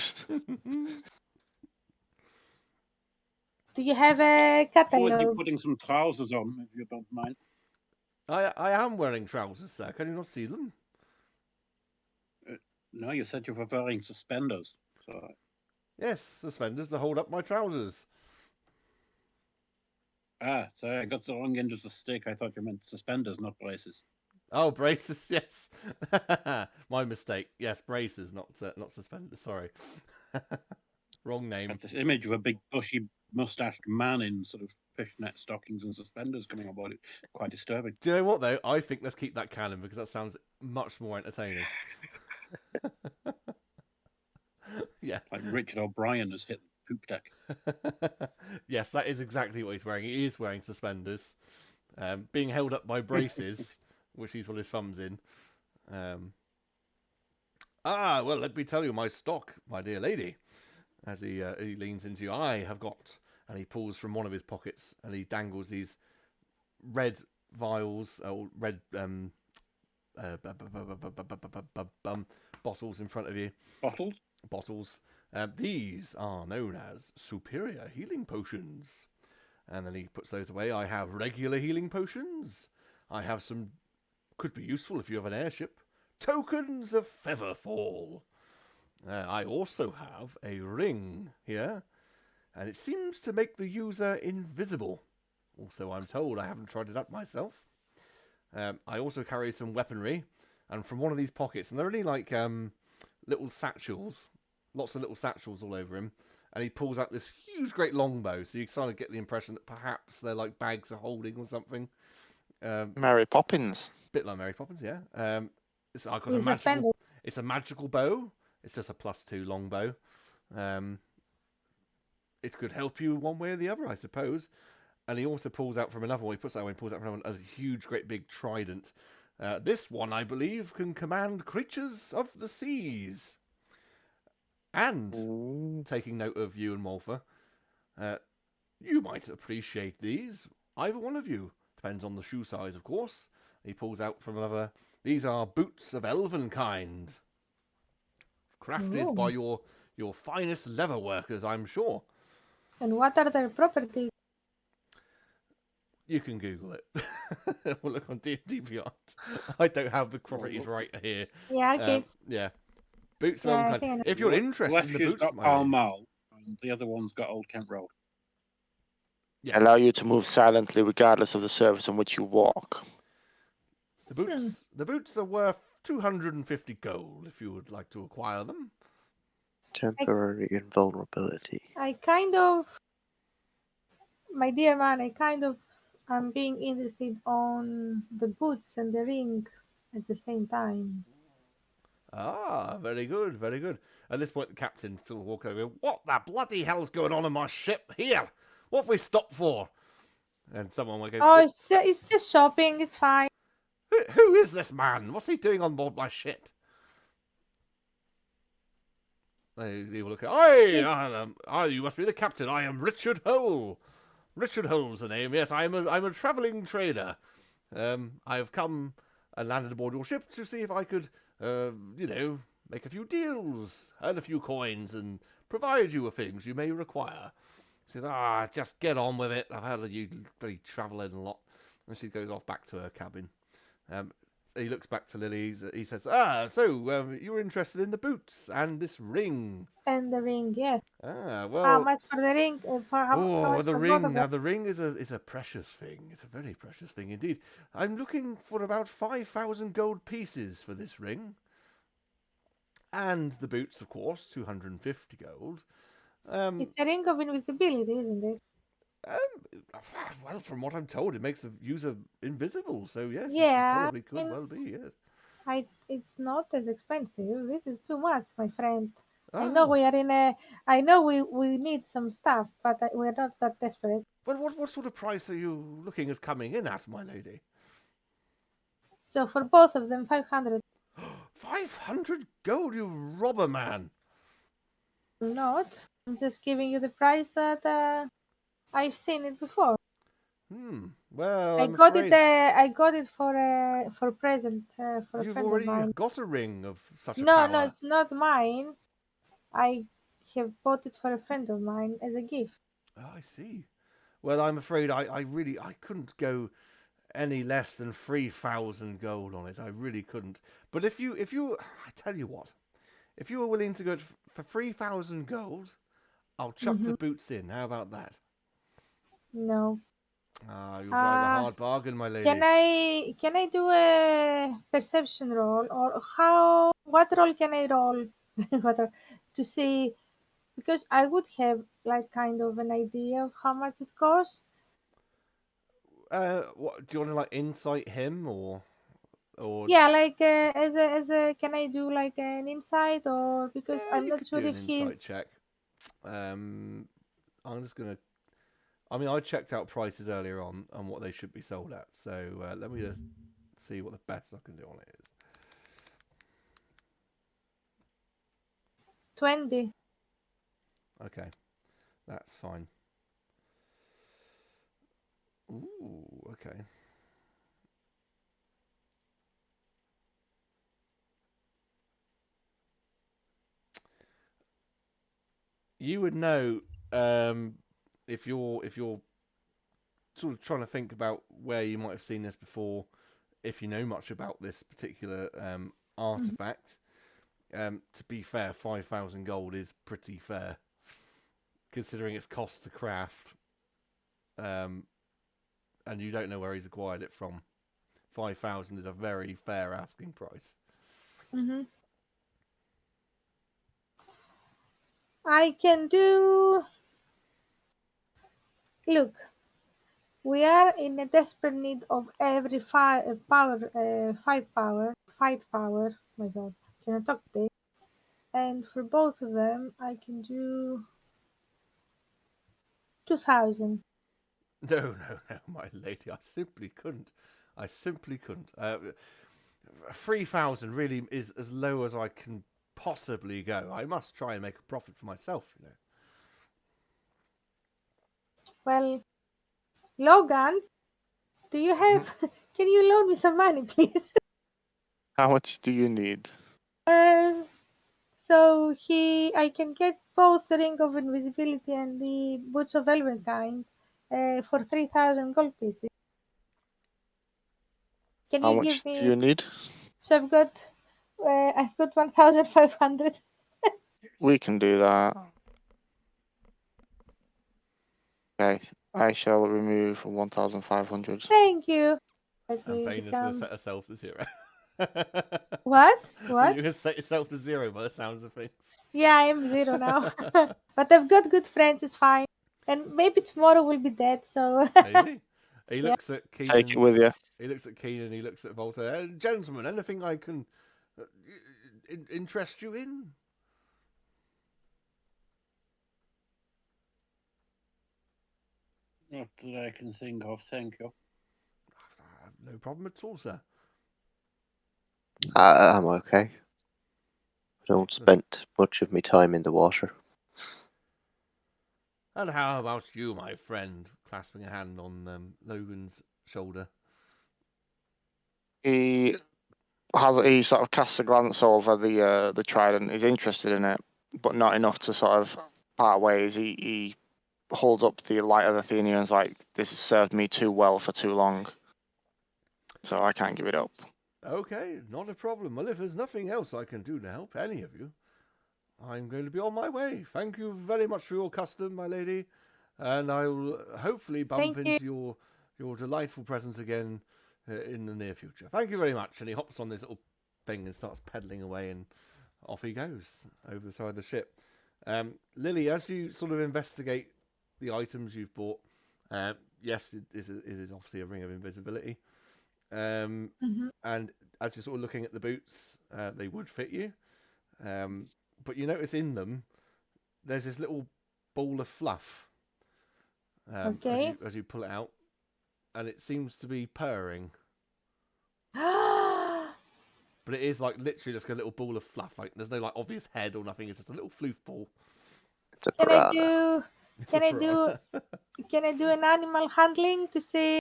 Do you have a Would you catalog? putting some trousers on, if you don't mind? I am wearing trousers, sir. Can you not see them? No, you said you were wearing suspenders. So Yes, suspenders to hold up my trousers. sorry, I got the wrong end of the stick. I thought you meant suspenders, not braces. Oh, braces, yes. My mistake. Yes, braces, not suspenders. Sorry. Wrong name. Got this image of a big bushy mustached man in sort of fishnet stockings and suspenders coming aboard it. Quite disturbing. Do you know what, though? I think let's keep that canon because that sounds much more entertaining. Yeah. Like Richard O'Brien has hit the poop deck. Yes, that is exactly what he's wearing. He is wearing suspenders, being held up by braces, which he's got his thumbs in. Well, let me tell you my stock, my dear lady. As he leans into you, I have got, and he pulls from one of his pockets and he dangles these red vials, or red bottles in front of you. Bottles. These are known as superior healing potions. And then he puts those away. I have regular healing potions. I have some, could be useful if you have an airship, tokens of featherfall. I also have a ring here, and it seems to make the user invisible Also, I'm told. I haven't tried it out myself. I also carry some weaponry, and from one of these pockets, and they're really like little satchels, lots of little satchels all over him, and he pulls out this huge, great longbow. So you kind of get the impression that perhaps they're like bags of holding or something. Mary Poppins. Bit like Mary Poppins, yeah. I've got a He's magical. suspended. It's a magical bow. It's just a +2 longbow. It could help you one way or the other, I suppose. And he also pulls out from another one. He puts that one. He pulls out from another one a huge, great big trident. This one, I believe, can command creatures of the seas. And Ooh. taking note of you and Malfa, you might appreciate these. Either one of you. Depends on the shoe size, of course. He pulls out from another. These are boots of elven kind. Crafted by your finest leather workers, I'm sure. And what are their properties? You can Google it. We'll look on D&D Beyond. I don't have the properties right here. Yeah, okay. Yeah. Boots of Yeah, I elven think I kind. know. If you're interested in the Flesh's boots, got my Pall lady. Mall, and the other one's got Old Kent Road. Yeah. Allow you to move silently regardless of the surface on which you walk. The boots are worth 250 gold if you would like to acquire them. Temporary invulnerability. My dear man, I'm being interested on the boots and the ring at the same time. Ah, very good, very good. At this point, the captain still walking over. What the bloody hell's going on in my ship? Here, what have we stopped for? And someone will go. Oh, it's just shopping. It's fine. Who is this man? What's he doing on board my ship? He will look at. You must be the captain. I am Richard Hole. Richard Hole's the name. Yes, I'm a travelling trader. I have come and landed aboard your ship to see if I could, make a few deals, earn a few coins, and provide you with things you may require. She says, just get on with it. I've heard of you bloody travelling a lot. And she goes off back to her cabin. He looks back to Lily. He says, so you were interested in the boots and this ring. And the ring, yeah. Well. How much for the ring? How much the for ring. both of Now them? the ring is a precious thing. It's a very precious thing indeed. I'm looking for about 5,000 gold pieces for this ring, and the boots, of course, 250 gold. It's a ring of invisibility, isn't it? Well, from what I'm told, it makes the user invisible. So yes, Yeah, it probably could I mean- well be. Yes. It's not as expensive. This is too much, my friend. I Oh. know we are in a. I know we need some stuff, but we're not that desperate. Well, what sort of price are you looking at coming in at, my lady? So for both of them, 500. 500 gold, you robber man! Not. I'm just giving you the price that I've seen it before. Well, I I'm got afraid it. I got it for a present for a you've friend of already mine. got a ring of such a No, power. no, it's not mine. I have bought it for a friend of mine as a gift. Oh, I see. Well, I'm afraid I couldn't go any less than 3,000 gold on it. I really couldn't. But if you, I tell you what, if you were willing to go for 3,000 gold, I'll chuck the boots in. How about that? No. You'll drive a hard bargain, my lady. Can I do a perception roll, or what roll can I roll to see, because I would have like kind of an idea of how much it costs. What do you want to like insight him or? Yeah, like as a can I do like an insight, or because Yeah, I'm you not could sure do if an insight he's check. I'm just gonna. I mean, I checked out prices earlier on what they should be sold at. So let me just see what the best I can do on it is. 20. Okay, that's fine. Ooh, okay. You would know if you're sort of trying to think about where you might have seen this before, if you know much about this particular artifact. To be fair, 5,000 gold is pretty fair, considering its cost to craft. and you don't know where he's acquired it from. 5,000 is a very fair asking price. Mm-hmm. I can do. Look, we are in a desperate need of every five power. My God, can I talk today? And for both of them, I can do 2,000. No, my lady, I simply couldn't. 3,000 really is as low as I can possibly go. I must try and make a profit for myself, you know. Well, Logan, do you have? Can you loan me some money, please? How much do you need? Uh, I can get both the Ring of Invisibility and the Boots of Elvenkind for 3,000 gold pieces. Can How you give much do me? you need? So I've got 1,500. We can do that. Okay, I shall remove 1,500. Thank you. Let And me Bane is going to become. set herself to 0. What? So What? you're going to set yourself to 0 by the sounds of things. Yeah, I am 0 now. But I've got good friends, it's fine. And maybe tomorrow we'll be dead, so. Maybe. He Yeah. looks at Keenan. Take it with you. He looks at Keenan. He looks at Volta. Gentlemen, anything I can interest you in? Not that I can think of, thank you. No problem at all, sir. I'm okay. I don't spend much of my time in the water. And how about you, my friend? Clasping a hand on Logan's shoulder. He sort of casts a glance over the trident. He's interested in it, but not enough to sort of part ways. He holds up the light of the Athenian and is like, this has served me too well for too long, so I can't give it up. Okay, not a problem. Well, if there's nothing else I can do to help any of you, I'm going to be on my way. Thank you very much for your custom, my lady, and I will hopefully bump Thank you. into your delightful presence again in the near future. Thank you very much. And he hops on this little thing and starts pedaling away, and off he goes over the side of the ship. Lily, as you sort of investigate the items you've bought, yes, it is obviously a ring of invisibility. Mhm. And as you're sort of looking at the boots, they would fit you. But you notice in them, there's this little ball of fluff. Okay. As you pull it out, and it seems to be purring. But it is like literally just a little ball of fluff. Like there's no like obvious head or nothing. It's just a little floof ball. It's a Can I piranha. do? It's Can a I do? Can I do an animal handling to see,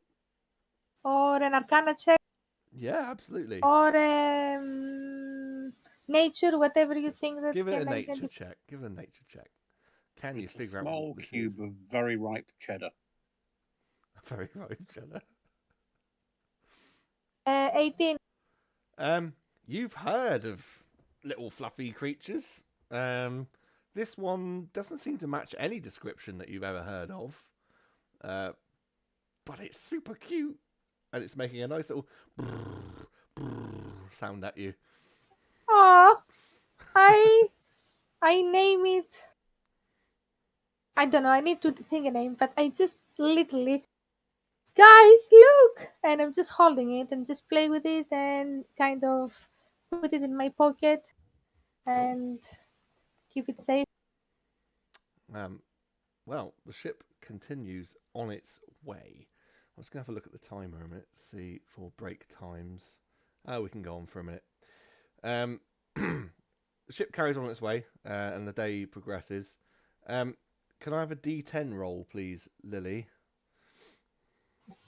or an Arcana check, Yeah, absolutely. or nature, whatever you think that Give it a can nature identify. check. Give it a nature check. Can you It's a figure out small what this cube is? of very ripe cheddar. Very right, Jenna. 18. You've heard of little fluffy creatures. This one doesn't seem to match any description that you've ever heard of. But it's super cute. And it's making a nice little sound at you. Oh, I name it. I don't know. I need to think a name, but I just literally, guys, look, and I'm just holding it and just play with it and kind of put it in my pocket and keep it safe. Well, the ship continues on its way. I'm just going to have a look at the timer a minute, see for break times. Oh, we can go on for a minute. The ship carries on its way, and the day progresses. Can I have a D10 roll, please, Lily?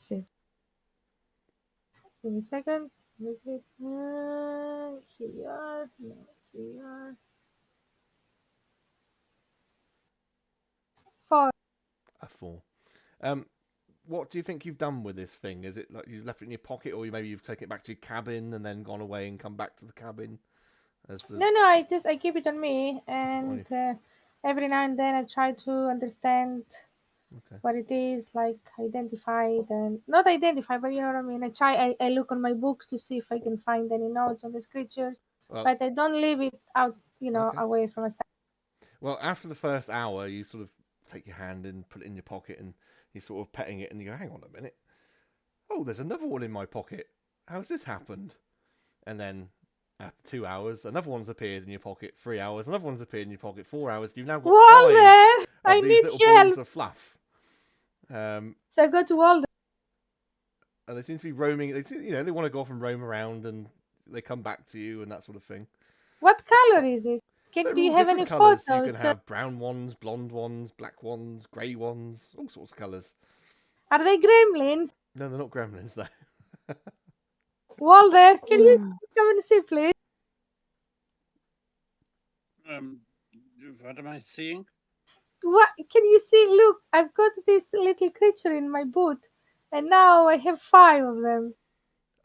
Shit. Give me a second. Here you are. No, here you are. 4. A 4. What do you think you've done with this thing? Is it like you've left it in your pocket, or maybe you've taken it back to your cabin and then gone away and come back to the cabin? No, I keep it on me, and every now and then I try to understand Okay. what it is, like identify it and not identify, but you know what I mean. I look on my books to see if I can find any notes on these creatures, Well, but I don't leave it out, okay. away from a side. Well, after the first hour, you sort of take your hand and put it in your pocket, and you're sort of petting it, and you go, "Hang on a minute. Oh, there's another one in my pocket. How's this happened?" And then after 2 hours, another one's appeared in your pocket. 3 hours, another one's appeared in your pocket. 4 hours. You've now got 5 Walder, I of these need little help. balls of fluff. So I go to Walder. And they seem to be roaming. They want to go off and roam around, and they come back to you and that sort of thing. What color is it? They're Do you all have any different colours. photos? You can have brown ones, blonde ones, black ones, grey ones, all sorts of colours. Are they gremlins? No, they're not gremlins, though. Walder, can you come and see, please? What am I seeing? What can you see? Look, I've got this little creature in my boot, and now I have 5 of them.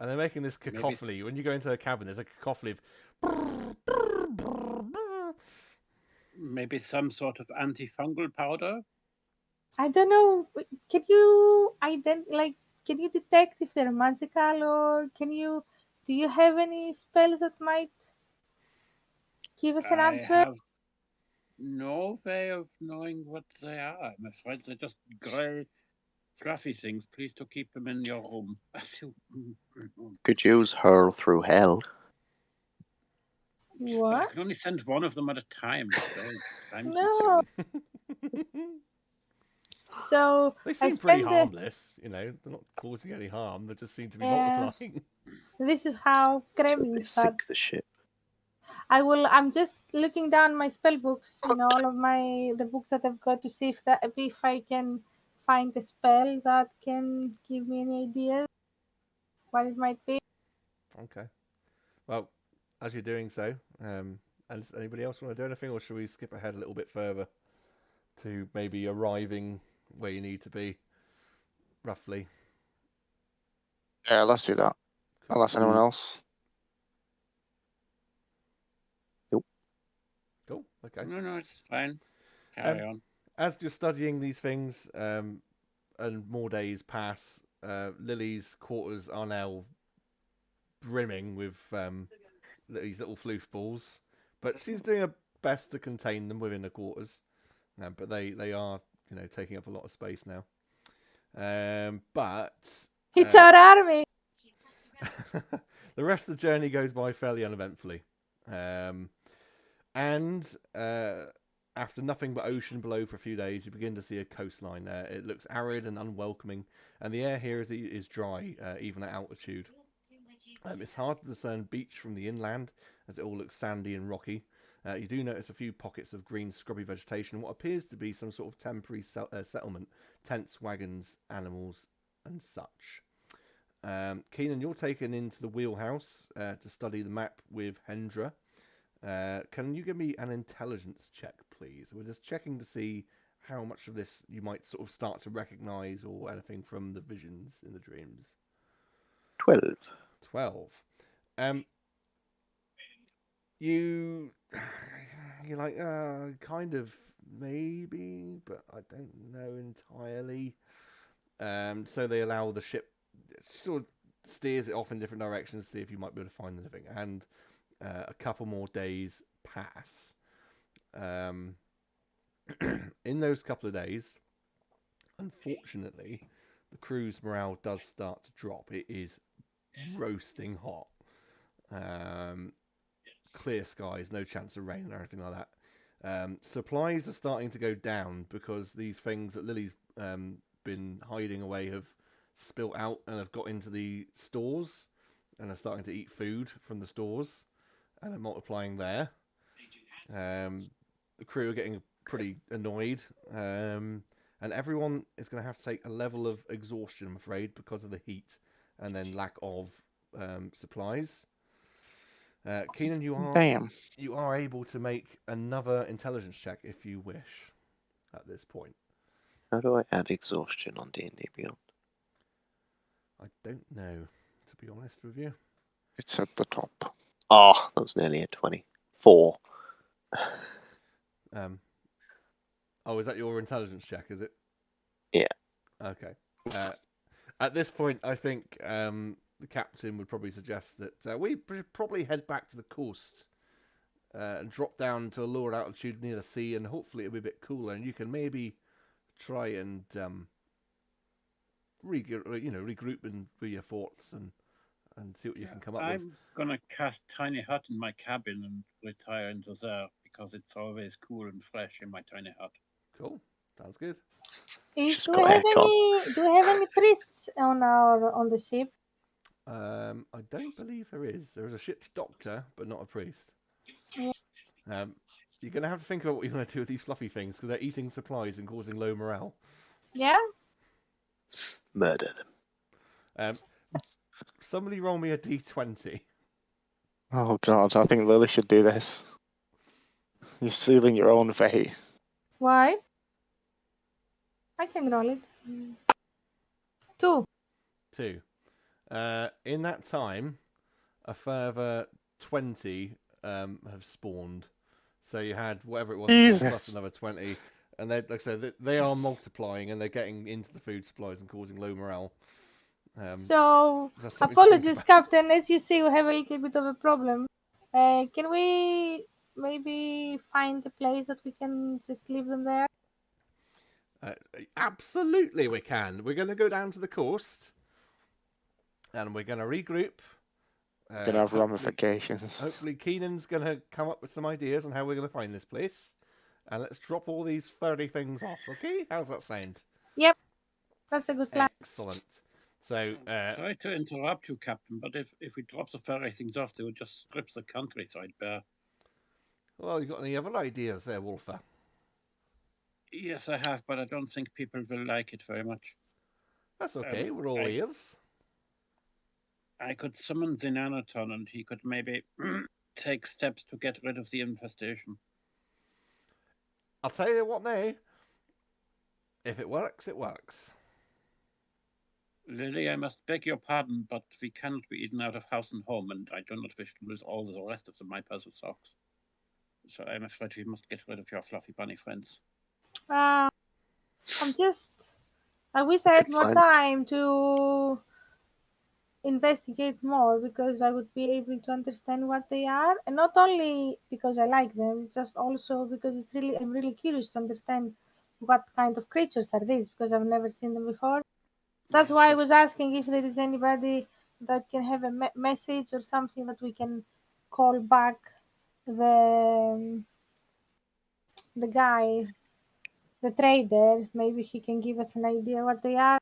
And they're making this Maybe cacophony. When you go into a cabin, there's a cacophony of... Maybe some sort of antifungal powder. I don't know. Can you Can you detect if they're magical, or do you have any spells that might give us an I answer? have no way of knowing what they are. I'm afraid they're just grey, fluffy things. Please to keep them in your home. Could use hurl through hell. I What? can only send one of them at a time. It's very No. time-consuming. So They I seem pretty spend the. harmless. They're not causing any harm. They just seem to be Yeah. multiplying. This is how So they gremlins start. sink the ship. I'm just looking down my spell books, all of the books that I've got to see if I can find a spell that can give me any ideas what it might be. Okay. Well, as you're doing so, does anybody else want to do anything, or should we skip ahead a little bit further to maybe arriving where you need to be, roughly? Yeah, let's do that. Cool. Unless anyone else. Cool. Okay. No, it's fine. Carry on. As you're studying these things, and more days pass, Lily's quarters are now brimming with these little floof balls, but she's doing her best to contain them within the quarters. But they are, taking up a lot of space now. But It's our army. the rest of the journey goes by fairly uneventfully. And after nothing but ocean below for a few days, you begin to see a coastline. It looks arid and unwelcoming, and the air here is dry, even at altitude. It's hard to discern beach from the inland, as it all looks sandy and rocky. You do notice a few pockets of green scrubby vegetation, and what appears to be some sort of temporary settlement, tents, wagons, animals, and such. Keenan, you're taken into the wheelhouse to study the map with Hendra. Can you give me an intelligence check, please? We're just checking to see how much of this you might sort of start to recognise, or anything from the visions in the dreams. 12. 12. You're like, kind of, maybe, but I don't know entirely. So they allow the ship, sort of steers it off in different directions to see if you might be able to find anything. And a couple more days pass. In those couple of days, unfortunately, the crew's morale does start to drop. It is roasting hot. Clear skies, no chance of rain or anything like that. Supplies are starting to go down because these things that Lily's been hiding away have spilt out and have got into the stores and are starting to eat food from the stores and are multiplying there. The crew are getting pretty annoyed, and everyone is going to have to take a level of exhaustion, I'm afraid, because of the heat and then lack of supplies. Keenan, you are able to make another intelligence check if you wish at this point. How do I add exhaustion on D&D Beyond? I don't know, to be honest with you. It's at the top. Oh, that was nearly a 20. 4. Oh, is that your intelligence check, is it? Okay. At this point, I think the captain would probably suggest that we probably head back to the coast and drop down to a lower altitude near the sea, and hopefully it'll be a bit cooler, and you can maybe try and regroup and with your thoughts and see what you can come up with. I'm gonna cast tiny hut in my cabin and retire into there because it's always cool and fresh in my tiny hut. Cool. Sounds good. Do we have any priests on the ship? I don't believe there is. There is a ship's doctor, but not a priest. Yeah. You're going to have to think about what you want to do with these fluffy things because they're eating supplies and causing low morale. Yeah. Murder them. Somebody roll me a d20. Oh God, I think Lily should do this. You're sealing your own fate. Why? I can roll it. 2. 2. In that time, a further 20 have spawned. So you had whatever it was before, plus another 20. And they, like I said, they are multiplying and they're getting into the food supplies and causing low morale. So, apologies, Captain. As you see, we have a little bit of a problem. Can we maybe find a place that we can just leave them there? Absolutely, we can. We're going to go down to the coast and we're going to regroup. Going to have ramifications. Hopefully, Keenan's going to come up with some ideas on how we're going to find this place. And let's drop all these furry things off, okay? How's that sound? Yep, that's a good plan. Excellent. So, sorry to interrupt you, Captain, but if we drop the furry things off, they would just strip the countryside bare. Well, you got any other ideas there, Wolfer? Yes, I have, but I don't think people will like it very much. That's okay. We're all ears. I could summon Zenanaton, and he could maybe take steps to get rid of the infestation. I'll tell you what now. If it works, it works. Lily, I must beg your pardon, but we cannot be eaten out of house and home, and I do not wish to lose all the rest of my puzzle socks. So I'm afraid we must get rid of your fluffy bunny friends. I wish I had more time to investigate more because I would be able to understand what they are, and not only because I like them, just also because I'm really curious to understand what kind of creatures are these because I've never seen them before. That's why I was asking if there is anybody that can have a message or something that we can call back the guy, the trader. Maybe he can give us an idea what they are.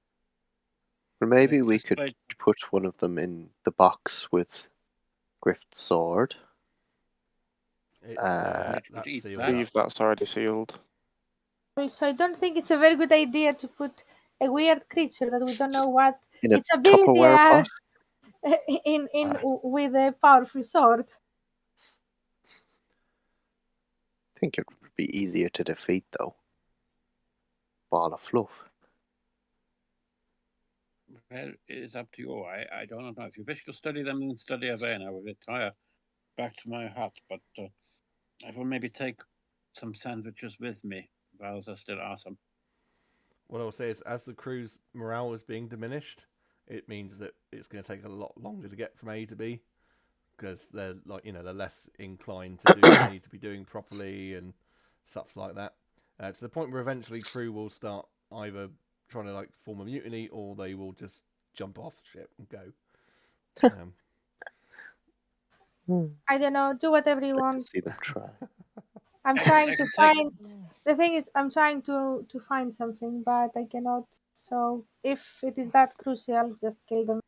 Or maybe we could put one of them in the box with Grift's sword. That's already sealed. So I don't think it's a very good idea to put a weird creature that we don't know what in its ability are in with a powerful sword. I think it would be easier to defeat, though. Ball of fluff. Well, it is up to you. I don't know. If you wish to study them, then study away, and I will retire back to my hut. But I will maybe take some sandwiches with me while they're still awesome. What I'll say is, as the crew's morale is being diminished, it means that it's going to take a lot longer to get from A to B because they're they're less inclined to do what they need to be doing properly and stuff like that. To the point where eventually crew will start either trying to form a mutiny or they will just jump off the ship and go. I don't know. Do whatever you want. See them try. I'm trying to find. The thing is, I'm trying to find something, but I cannot. So if it is that crucial, just kill them.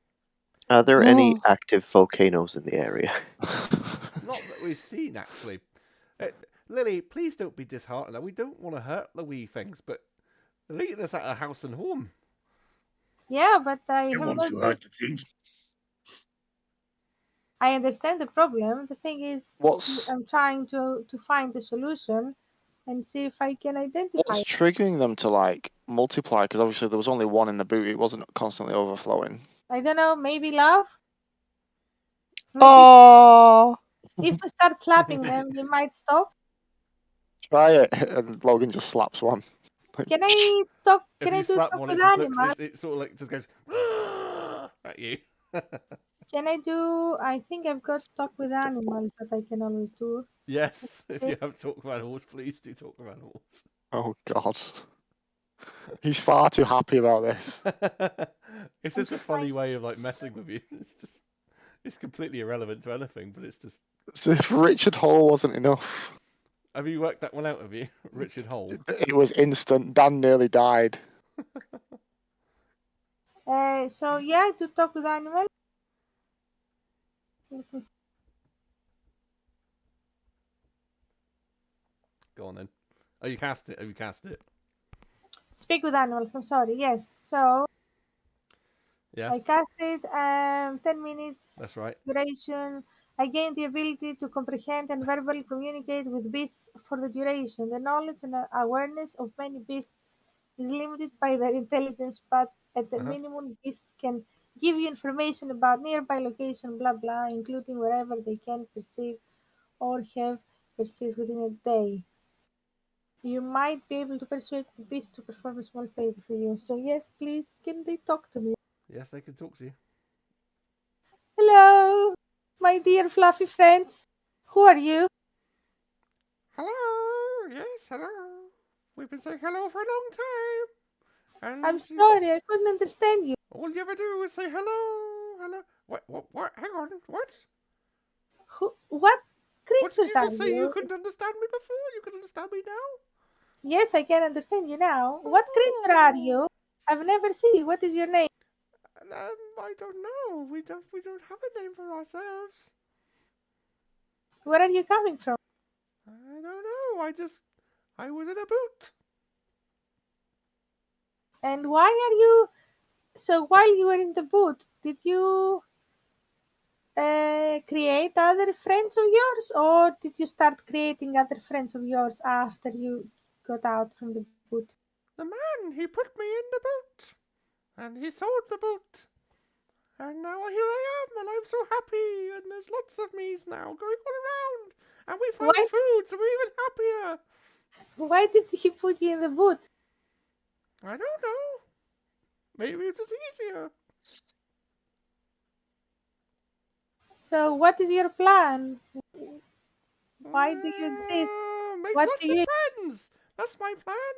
Are there any active volcanoes in the area? Not that we've seen, actually. Lily, please don't be disheartened. We don't want to hurt the wee things, but they're eating us out of house and home. Yeah, but I understand the problem. The thing is, I'm trying to find the solution and see if I can identify. What's triggering them to multiply? Because obviously there was only one in the boot; it wasn't constantly overflowing. I don't know. Maybe love. Oh! If we start slapping them, they might stop. Try it, and Logan just slaps one. Can I talk? If Can I you do slap talk one, with it just looks. animals? It sort of like just goes at you. Can I do? I think I've got talk with animals that I can always do. Yes, if you have talk about animals, please do talk about animals. Oh God. He's far too happy about this. It's I'm just a just funny way of like messing with you. It's completely irrelevant to anything, but it's just. So if Richard Hole wasn't enough, Have you worked that one out? Have you, Richard Hole? it was instant. Dan nearly died. So yeah, to talk with animals. Let me see. Go on then. Oh, you cast it. Have you cast it? Speak with animals. I'm sorry. Yes. So Yeah, I casted 10 minutes that's right. duration. I gained the ability to comprehend and verbally communicate with beasts for the duration. The knowledge and awareness of many beasts is limited by their intelligence, but at the Uh-huh. minimum, beasts can give you information about nearby location, blah blah, including wherever they can perceive or have perceived within a day. You might be able to persuade the beast to perform a small favor for you. So yes, please, can they talk to me? Yes, they can talk to you. Hello, my dear fluffy friends. Who are you? Hello. Yes, hello. We've been saying hello for a long time, I'm and sorry, I couldn't understand you. all you ever do is say hello, hello. What? What? What? Hang on. What? What What did creatures you are just say? You you? couldn't understand me before. You can understand me now. Yes, I can understand you now. What creature are you? I've never seen you. What is your name? I don't know. We don't have a name for ourselves. Where are you coming from? I don't know. I was in a boot. And why are you? So while you were in the boot, did you create other friends of yours, or did you start creating other friends of yours after you got out from the boot? The man, he put me in the boot, and he sold the boot. And now here I am, and I'm so happy, and there's lots of me's now going all around. And we found Why? food, so we're even happier. Why did he put you in the boot? I don't know. Maybe it was easier. So what is your plan? Why do you exist? Make What lots do of you? friends. That's my plan.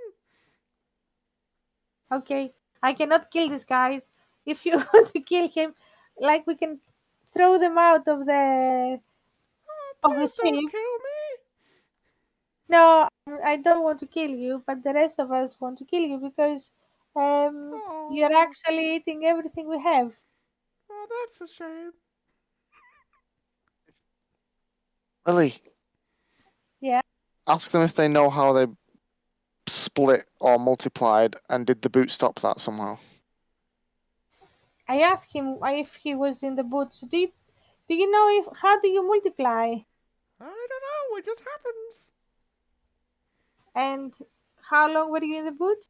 Okay, I cannot kill these guys. If you want to kill him, like we can throw them out of the Please don't ship. kill me. No, I don't want to kill you, but the rest of us want to kill you because you're Oh, actually eating everything we have. oh, that's a shame. Lily, Yeah. ask them if they know how they split or multiplied, and did the boot stop that somehow? I asked him if he was in the boot. So do you know if how do you multiply? I don't know. It just happens. And how long were you in the boot?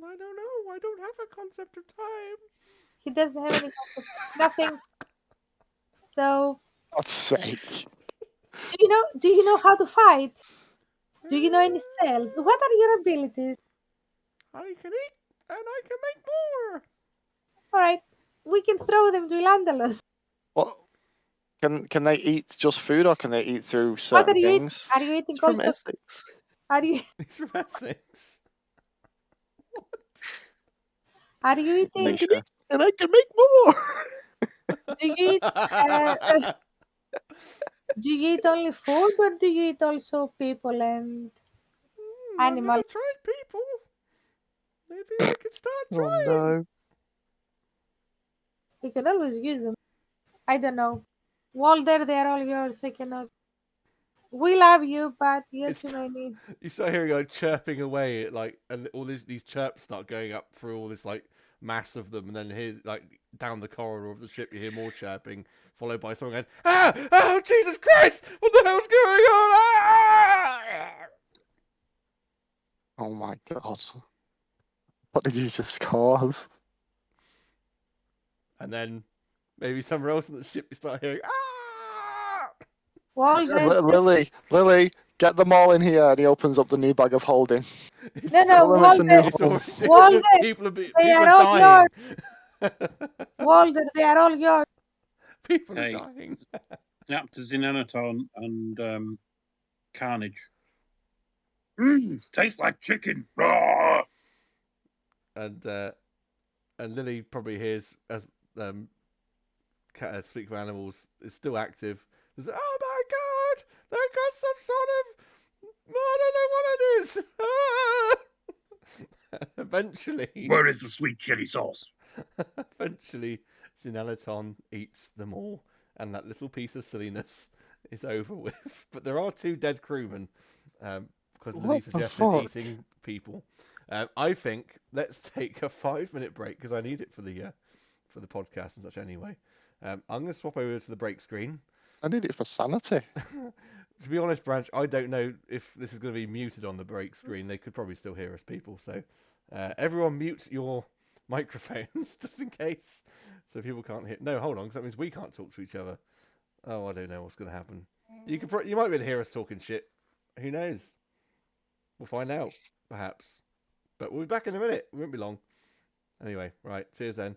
I don't know. I don't have a concept of time. He doesn't have any concept. Nothing. So God's sake. do you know how to fight? Do you know any Uh, spells? What are your abilities? I can eat and I can make more. All right, we can throw them to Ilandalos. What can they eat just food, or can they eat through What certain are you eating? things? Are you eating It's from also? Essex. Are you He's from Essex. are you eating? Alicia. And I can make more. Do you eat? Uh, uh, do you eat only food, or do you eat also people and I've never animals? tried people. Maybe I could start Oh trying. no. You can always use them. I don't know. Walder, they are all yours. I cannot. We love you, but you're It's too many. you start hearing like chirping away at like, and all these chirps start going up through all this like mass of them, and then here like down the corridor of the ship you hear more chirping, followed by someone going, "Ah! Oh Jesus Christ! What the hell's going on?" Ah! Oh my God. What did you just cause? And then maybe somewhere else in the ship you start hearing, "Ah!" Walder, Lily, Get them all in here, and he opens up the new bag of holding. It's, No, Tell them it's a new it's home. already, Walden, people are, they people are are all dying. Walden, they are all yours. People are Hey. dying. Snap to Xenanaton and Carnage. Tastes like chicken. Roar! And Lily probably hears as Speak of Animals is still active. There's, oh my god, they've got some sort of, I don't know what it is. Eventually, Where is the sweet chili sauce? eventually, Xenalaton eats them all, and that little piece of silliness is over with. But there are 2 dead crewmen, because Lily What the suggested fuck? eating people. I think let's take a 5-minute break because I need it for the podcast and such anyway. I'm going to swap over to the break screen. I need it for sanity. To be honest, Branch, I don't know if this is going to be muted on the break screen. They could probably still hear us, people. So everyone mute your microphones just in case, so people can't hear. No, hold on, because that means we can't talk to each other. Oh, I don't know what's going to happen. You might be able to hear us talking shit. Who knows? We'll find out, perhaps. But we'll be back in a minute. We won't be long. Anyway, right. Cheers then.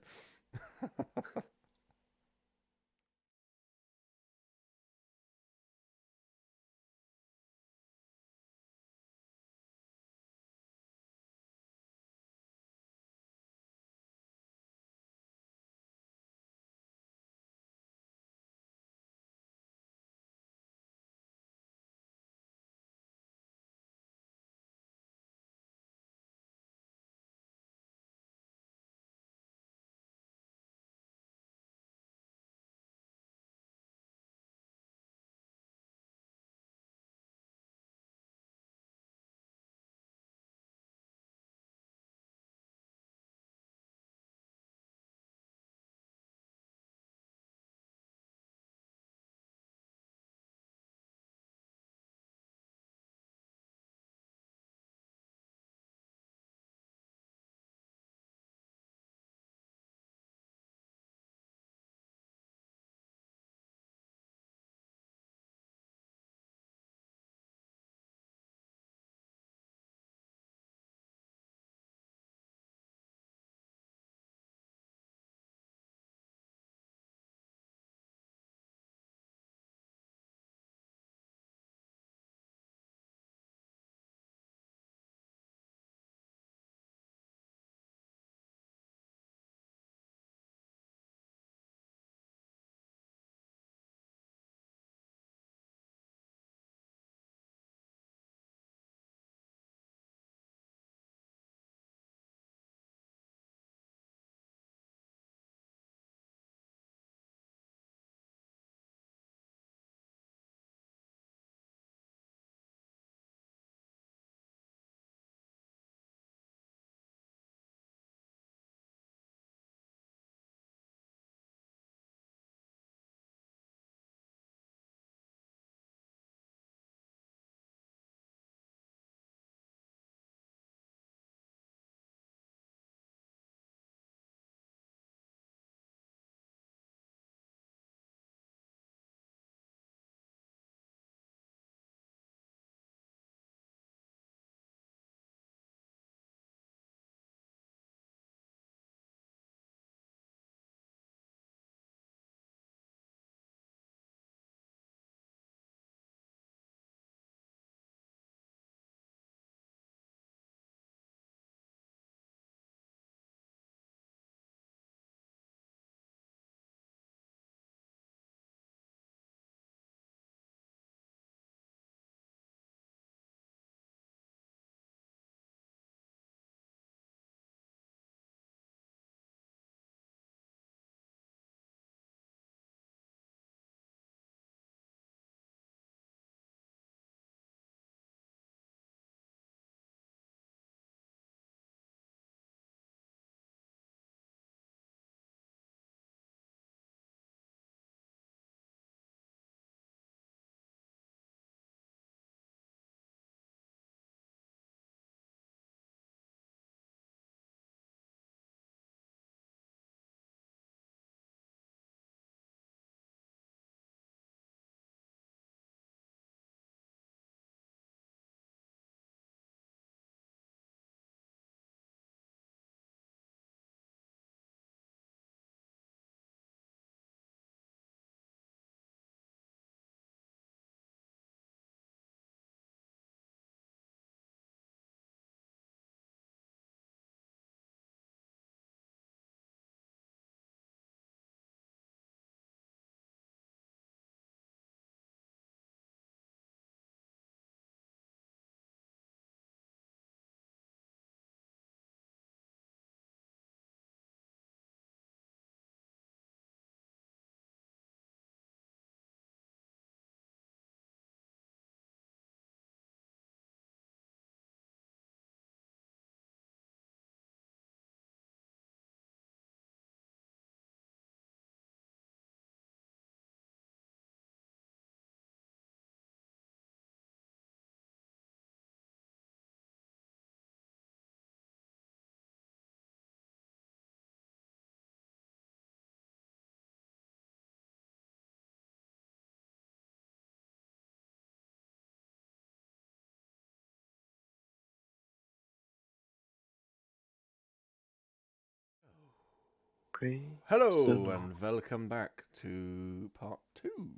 Queen. Hello So- and welcome back to part 2.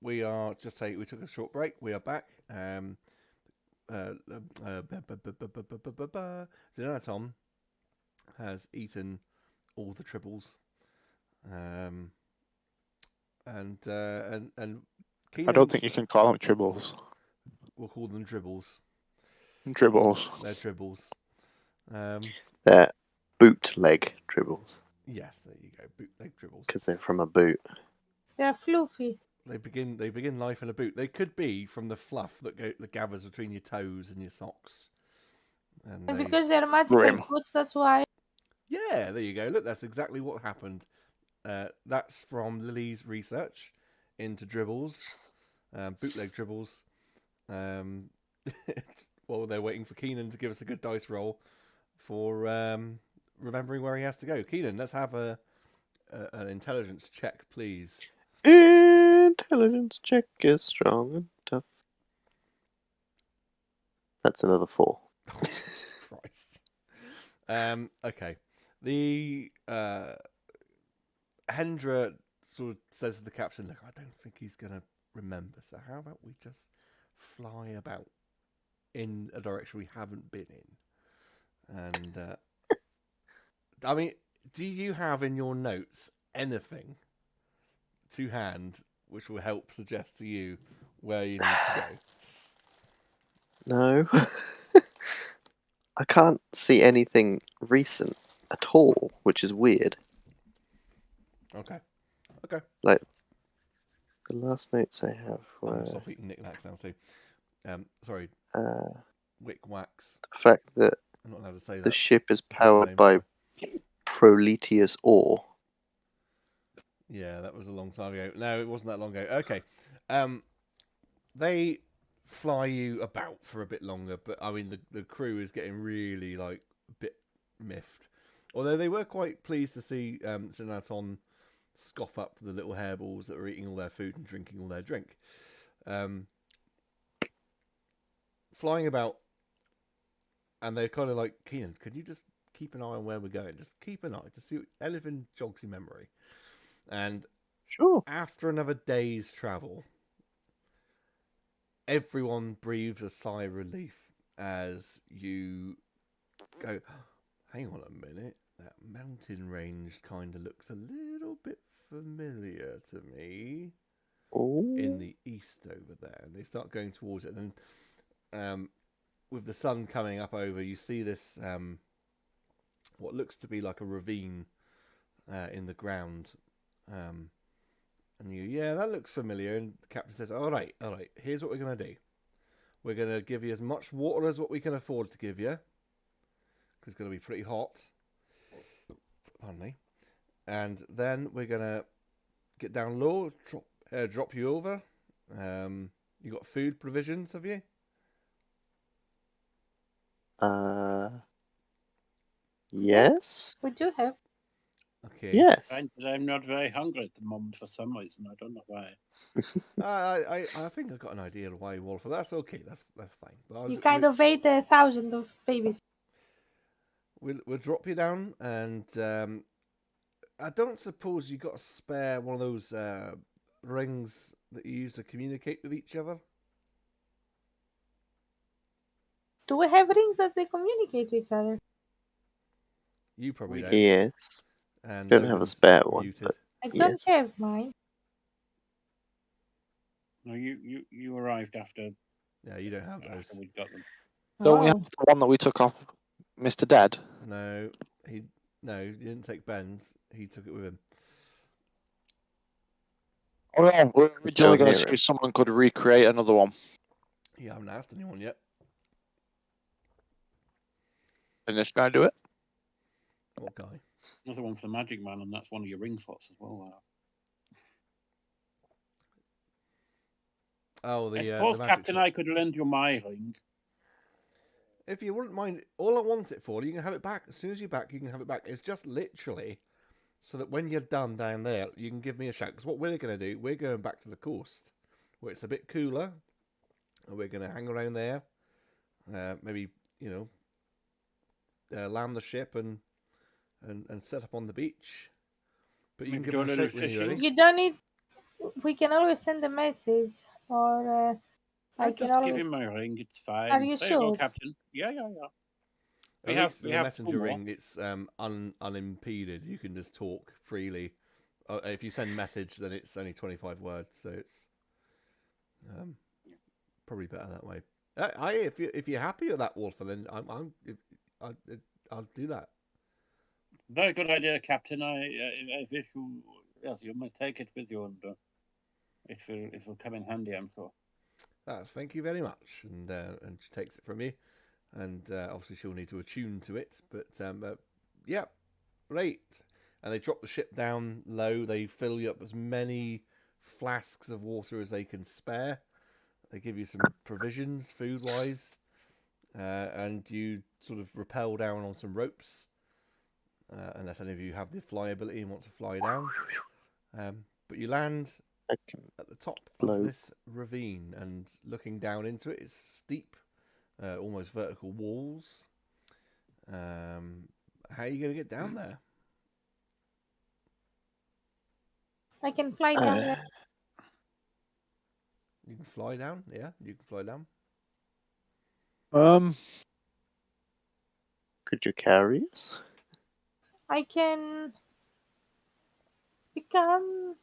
We took a short break. We are back. Tom has eaten all the tribbles. And Keenan, I don't think you can call them tribbles. we'll call them dribbles. Dribbles. They're dribbles. They're bootleg dribbles Yes, there you go. Bootleg dribbles. because they're from a boot. They're fluffy. They begin life in a boot. They could be from the fluff that gathers between your toes and your socks. And And they, because they're magical Grim. boots, that's why. yeah, there you go. Look, that's exactly what happened. That's from Lily's research into dribbles, bootleg dribbles. While they're waiting for Keenan to give us a good dice roll for remembering where he has to go. Keenan, let's have an intelligence check, please. Intelligence check is strong and tough. That's another 4. Oh, Jesus Christ. Okay. The Hendra sort of says to the captain, "Look, I don't think he's going to remember. So how about we just fly about in a direction we haven't been in?" And I mean, do you have in your notes anything to hand which will help suggest to you where you need to No. I can't see anything recent at all, which is weird. go? Okay. Okay. Like, the last notes I have I'm were going to stop eating knickknacks now too. Sorry, the wick wax. fact that I'm not allowed to say the that. ship is That's your powered name, by am Proleteus ore. Yeah, that was a long time ago. No, it wasn't that long ago. Okay. They fly you about for a bit longer, but I mean the crew is getting really like a bit miffed. Although they were quite pleased to see Sinaton scoff up the little hairballs that were eating all their food and drinking all their drink. Flying about, and they're kind of like, "Keenan, could you just keep an eye on where we're going? Just keep an eye to see anything jogs your memory." And Sure. after another day's travel, everyone breathes a sigh of relief as you go, "Hang on a minute, that mountain range kind of looks a little bit familiar to me in Oh. the east over there." And they start going towards it. And with the sun coming up over, you see this, what looks to be like a ravine in the ground. And you, yeah, that looks familiar. And the captain says, all right, here's what we're going to do. We're going to give you as much water as what we can afford to give you, because it's going to be pretty hot. Pardon me. And then we're going to get down low, drop you over. You got food provisions, have you? Yes. We do have. Okay. Yes. I'm not very hungry at the moment for some reason. I don't know why. I think I got an idea of why you wolf. That's okay. That's fine. But You kind of ate 1,000 of babies. We'll drop you down, and I don't suppose you got a spare one of those rings that you use to communicate with each other. Do we have rings that they communicate to each other? You probably We don't. Yes. And Don't have a Logan's spare one, muted. but I Yeah. don't have mine. No, you arrived after Yeah, you don't have those. we'd got them. Don't we Oh. have the one that we took off Mr. Dead? No, he didn't take Ben's. He took it with him. Oh yeah, we were originally going to near see him. if someone could recreate another one. You haven't asked anyone yet. Can this guy do it? What guy? Another one for the Magic Man, and that's one of your ring slots as well. Oh, I the suppose, magic Captain, slot. I could lend you my ring. If you wouldn't mind, all I want it for, you can have it back. As soon as you're back, you can have it back. It's just literally so that when you're done down there, you can give me a shout. Because what we're going to do, we're going back to the coast where it's a bit cooler. And we're going to hang around there. Maybe, land the ship and and set up on the beach. But you Maybe can do give a us a little shake when you're fishing. ready. You don't need. We can always send a message, or I I'll can just give always. him my ring. It's fine. Are you There you go, sure? Captain. Yeah. At We least with the have two messenger more. ring, it's unimpeded. You can just talk freely. If you send message, then it's only 25 words, so it's probably better that way. If you're happy with that, Wolfer, then I'll do that. Very good idea, Captain. I wish you might take it with you, and it will come in handy, I'm sure. Thank you very much. And she takes it from you, and obviously she'll need to attune to it. But yeah, great. And they drop the ship down low. They fill you up as many flasks of water as they can spare. They give you some provisions, food-wise, and you sort of rappel down on some ropes. Unless any of you have the flyability and want to fly down. But you land I can at the top float. of this ravine, and looking down into it, it's steep, almost vertical walls. How are you going to get down there? I can fly down there. You can fly down. Yeah, you can fly down. Could you carry us? I can become.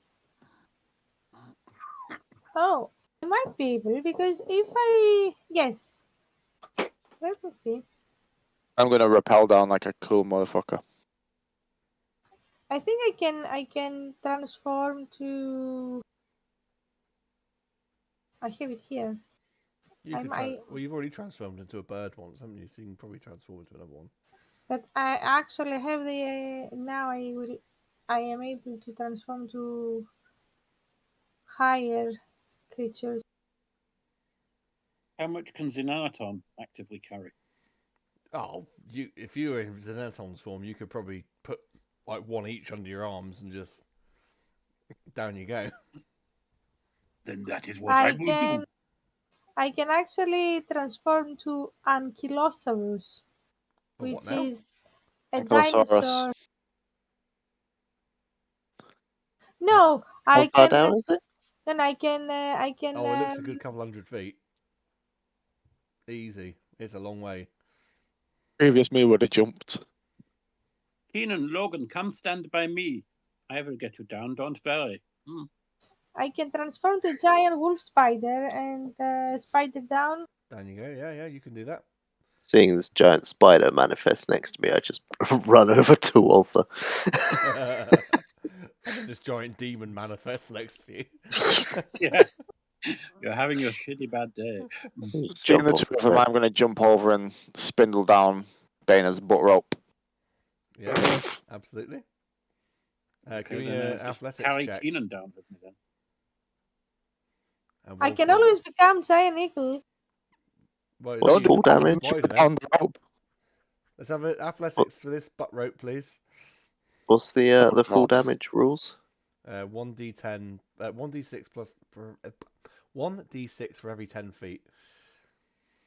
Oh, I might be able because if I yes, let me see. I'm gonna rappel down like a cool motherfucker. I think I can transform to. I have it here. You could well, you've already transformed into a bird once, haven't you? So you can probably transform into another one. But I actually have the now. I am able to transform to higher creatures. How much can Xenanaton actively carry? Oh, if you were in Xenaton's form, you could probably put like one each under your arms and just down you go. Then that is what I will do. I can actually transform to Ankylosaurus, What which now? is a Ankylosaurus. dinosaur. No, How I far can. down is it? Then I can. Oh, it looks a good couple 100 feet. Easy. It's a long way. Previous me would have jumped. Keenan, Logan, come stand by me. I will get you down, don't worry. I can transform to a giant wolf spider and spider down. Down you go. Yeah, you can do that. Seeing this giant spider manifest next to me, I just run over to Walther. And then this giant demon manifests next to you. Yeah. You're having a shitty bad day. Seeing the two of them, I'm gonna jump over and spindle down Dana's butt rope. Yeah, absolutely. Give me then an I'll just athletics carry check. Keenan down with me then. And I can Walter- always become giant eagle. Well, What's you- full damage? spider then. Down the rope. Let's have an athletics for this butt rope, please. What's the full God. damage rules? 1d10, 1d6 plus 1d6 for every 10 feet.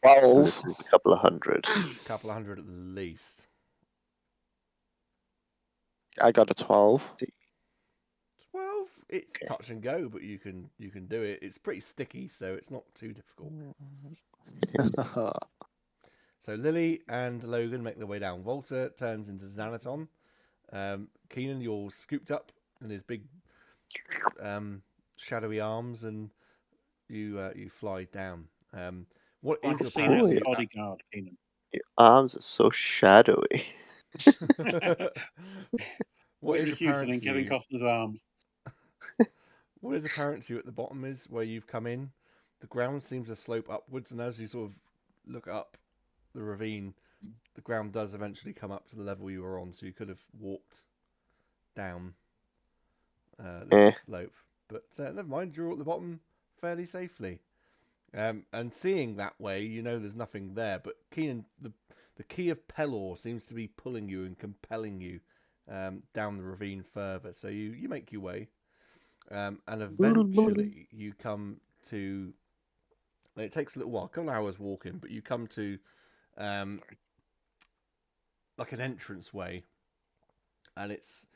And 12. this is a couple of hundred. A couple of hundred at least. I got a 12. 12. It's Okay. touch and go, but you can do it. It's pretty sticky, so it's not too difficult. So Lily and Logan make their way down. Volta turns into Xanaton. Keenan, you're scooped up in his big shadowy arms, and you fly down. What is your Seen as parachute? bodyguard, Keenan. Your arms are so shadowy. What is Whitney Houston apparent and to Kevin you? Costner's arms. What is apparent to you at the bottom is where you've come in. The ground seems to slope upwards, and as you sort of look up the ravine, the ground does eventually come up to the level you were on, so you could have walked down this slope. But never mind, you're at the bottom fairly safely. And seeing that way, you know there's nothing there. But Keenan, the key of Pelor seems to be pulling you and compelling you down the ravine further. So you make your way. And eventually you come to... It takes a little while, a couple of hours walking, but you come to like an entrance way. and it's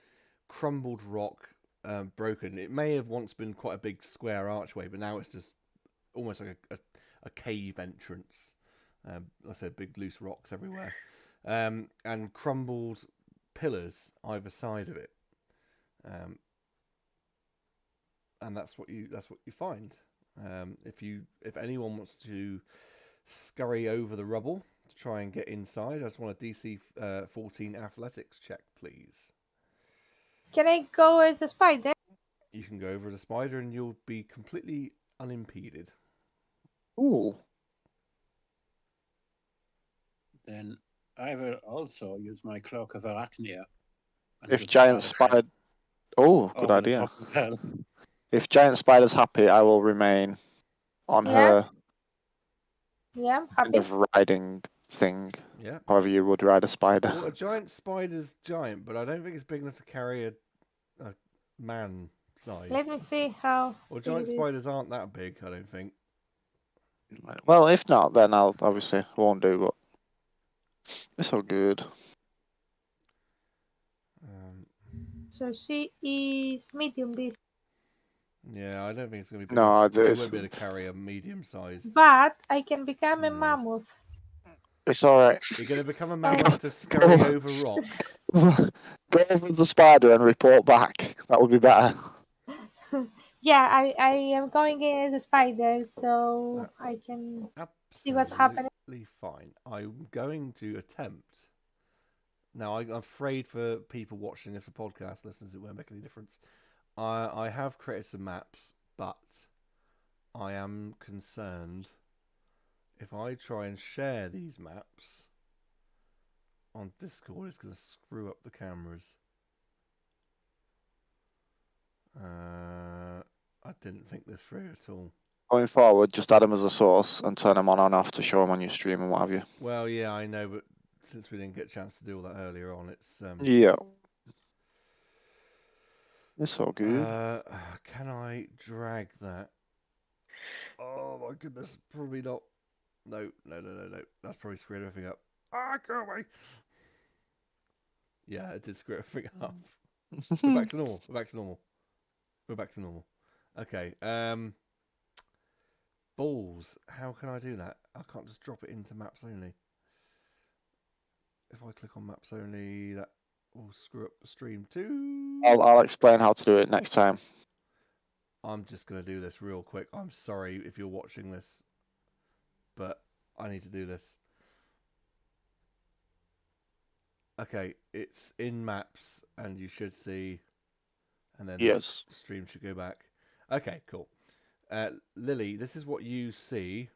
crumbled rock, broken. It may have once been quite a big square archway, but now it's just almost like a cave entrance. Like I said, big loose rocks everywhere, and crumbled pillars either side of it. And that's what you find. If anyone wants to scurry over the rubble to try and get inside, I just want a DC 14 athletics check, please. Can I go as a spider? You can go over the spider and you'll be completely unimpeded. Ooh. Then I will also use my cloak of arachnia. and If use giant the spider spider. Oh, good over the idea. top of hell. If giant spider's happy, I will remain on Yeah. her Yeah, I'm kind happy. of riding thing. Yeah. However you would ride a spider. Well, a giant spider's giant, but I don't think it's big enough to carry a man size. Let me see how. Well, big giant it is. spiders aren't that big, I don't think. Well, if not, then I'll obviously won't do, but it's all good. So she is medium beast, Yeah, I don't think it's going to be big No, enough. You it's- won't be able to carry a medium size. but I can become a Right. mammoth. It's alright. You're going to become a mammoth to scurry over rocks. Go over the spider and report back. That would be better. Yeah, I am going in as a spider, so That's I can. Absolutely what's happening. fine. I'm going to attempt. Now, I'm afraid for people watching this for podcast listeners, it won't make any difference. I have created some maps, but I am concerned if I try and share these maps on Discord, it's going to screw up the cameras. I didn't think this through at all. Going forward, just add them as a source and turn them on and off to show them on your stream and what have you. Well, yeah, I know, but since we didn't get a chance to do all that earlier on, it's Yeah. It's all good. Can I drag that? Oh my goodness, probably not. No. That's probably screwed everything up. Ah, go away. Yeah, it did screw everything up. We're back to normal. Okay. Balls. How can I do that? I can't just drop it into maps only. If I click on maps only, that will screw up the stream too. I'll explain how to do it next time. I'm just going to do this real quick. I'm sorry if you're watching this, but I need to do this. Okay, it's in maps, and you should see, and then Yes. the stream should go back. Okay, cool. Lily, this is what you see.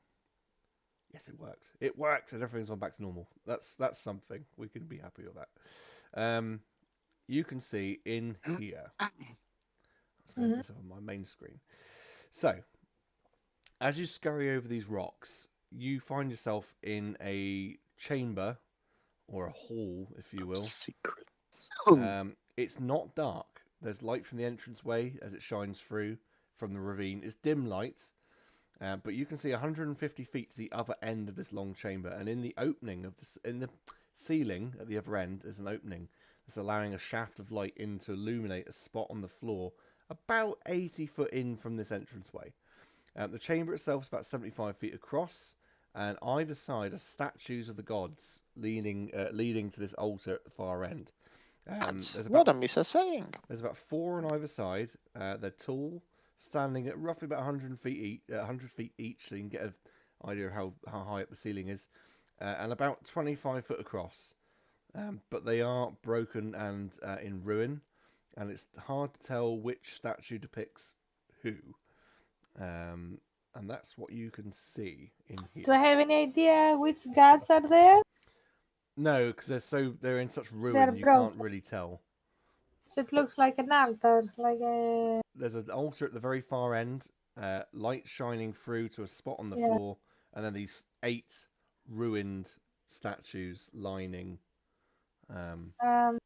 Yes, it worked. It works, and everything's gone back to normal. That's something. We can be happy with that. You can see in here. Let's go this up on my main screen. So, as you scurry over these rocks, you find yourself in a chamber, or a hall, if you will. Secret. It's not dark. There's light from the entranceway as it shines through from the ravine. It's dim lights, but you can see 150 feet to the other end of this long chamber. And in the opening of this, in the ceiling at the other end, is an opening that's allowing a shaft of light in to illuminate a spot on the floor about 80 foot in from this entranceway. The chamber itself is about 75 feet across, and either side are statues of the gods leading to this altar at the far end. What am I saying? There's about 4 on either side. They're tall, standing at roughly about 100 feet each, so you can get an idea of how high up the ceiling is, and about 25 foot across. But they are broken and in ruin, and it's hard to tell which statue depicts who. And that's what you can see in here. Do I have any idea which gods are there? No, because they're in such ruin, They're you broken. can't really tell. So it looks like an altar, like a. There's an altar at the very far end, light shining through to a spot on the Yeah. floor, and then these 8 ruined statues lining. Yeah, I'm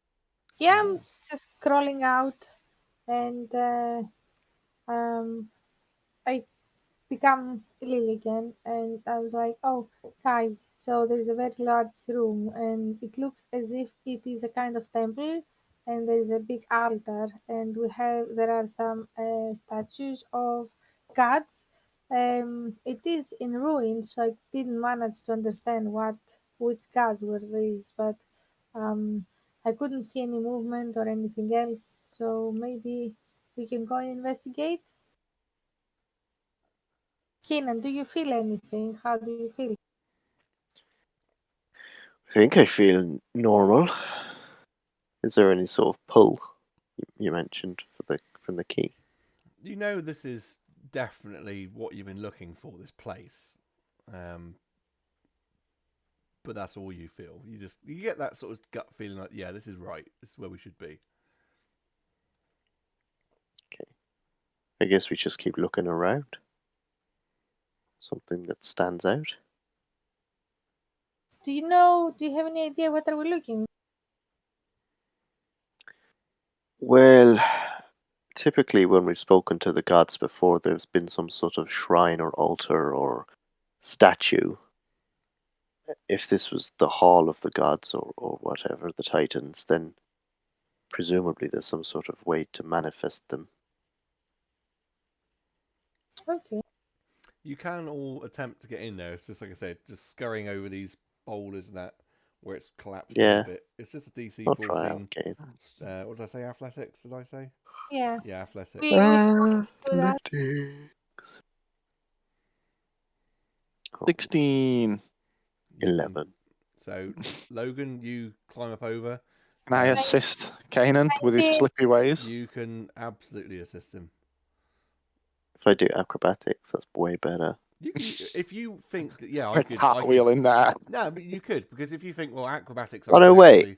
walls. just crawling out, and I become Lily again, and I was like, "Oh, guys, so there's a very large room, and it looks as if it is a kind of temple, and there is a big altar, and there are some statues of gods. It is in ruins, so I didn't manage to understand which gods were these, but um, I couldn't see any movement or anything else. So maybe we can go and investigate. Keenan, do you feel anything? How do you feel? I think I feel normal. Is there any sort of pull you mentioned from the key? You know this is definitely what you've been looking for, this place. But that's all you feel. You get that sort of gut feeling like, yeah, this is right. This is where we should be. Okay. I guess we just keep looking around. Something that stands out. Do you know? Do you have any idea what are we looking? Well, typically when we've spoken to the gods before, there's been some sort of shrine or altar or statue. If this was the hall of the gods or whatever, the titans, then presumably there's some sort of way to manifest them. Okay. You can all attempt to get in there. It's just like I said, just scurrying over these boulders and that where it's collapsed in a Yeah, bit. It's just a DC I'll try out 14. again. What did I say? Athletics? Did I say? Yeah. Yeah, athletics. We do that. Athletics. Oh, 16. You can- 11. So Logan, you climb up over. Can I assist Kanan with his 19. slippy ways? You can absolutely assist him. If I do acrobatics, that's way better. You can, if you think that, yeah, I A could. cartwheel in there. No, but you could, because if you think, well, acrobatics, Oh, I no, can wait. actually.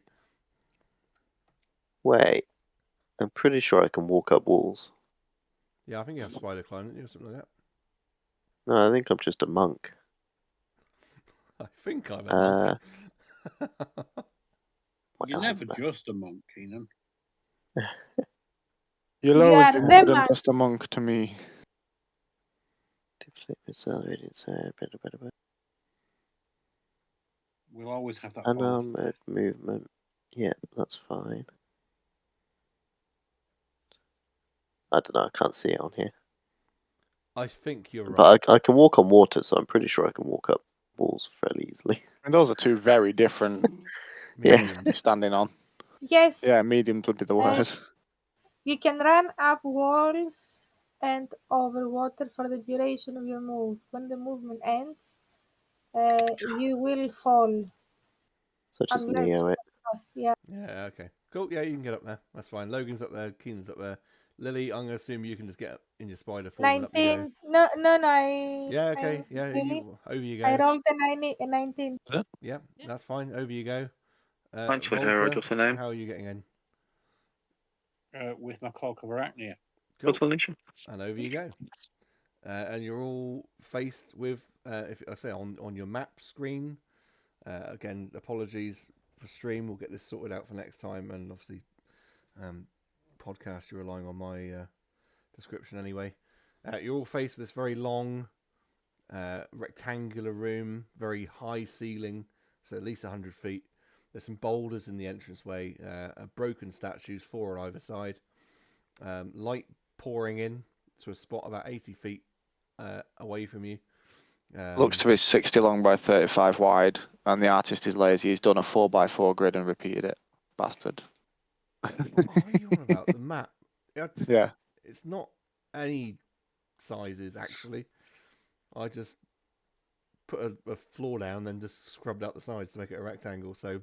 Wait, I'm pretty sure I can walk up walls. Yeah, I think you have spider climbing or something like No, I think I'm just a monk. that. I think I'm a monk. What You're else, never man? just a monk, Keenan. You'll You always are be the more than man. just a monk to me. Deflect accelerated, better. We'll always have that Unarmored movement. Yeah, that's fine. I don't know, I can't see it on here. I think you're right. But I can walk on water, so I'm pretty sure I can walk up walls fairly easily. And those are two very different Yeah. things to be standing on. Yes. Yeah, mediums would be the word. You can run up walls and over water for the duration of your move. When the movement ends, you will fall. So just Unless Neo it. yeah. Yeah, okay. Cool. Yeah, you can get up there. That's fine. Logan's up there. Keenan's up there. Lily, I'm going to assume you can just get up in your spider form and up you go. 19. No. Yeah, okay. Yeah, Really? over you I go. rolled a 19. Yeah, that's fine. Over you go. Thanks for her, Volta, just a name. how are you getting in? with my cloak of arachnia. Cool. Consolation. And over you go. And you're all faced with, if I say on your map screen. Again, apologies for stream. We'll get this sorted out for next time. And obviously, podcast, you're relying on my description anyway. You're all faced with this very long, rectangular room, very high ceiling, so at least 100 feet. There's some boulders in the entranceway, broken statues, 4 on either side. Light pouring in to a spot about 80 feet away from you. Looks to be 60 long by 35 wide, and the artist is lazy. He's done a 4x4 grid and repeated it. Bastard. What are you on about? The map? Yeah. It's not any sizes, actually. I just put a floor down, then just scrubbed out the sides to make it a rectangle. So,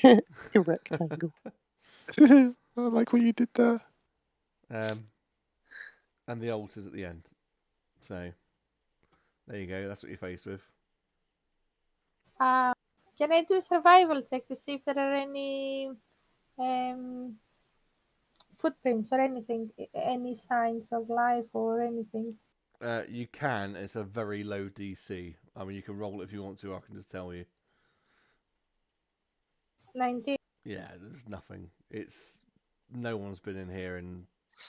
A rectangle. I like what you did there. and the altar's at the end. So, there you go. That's what you're faced with. Can I do a survival check to see if there are any um, footprints or anything, any signs of life or anything? You can. It's a very low DC. I mean, you can roll it if you want to. I can just tell you. 19. Yeah, there's nothing. It's no one's been in here in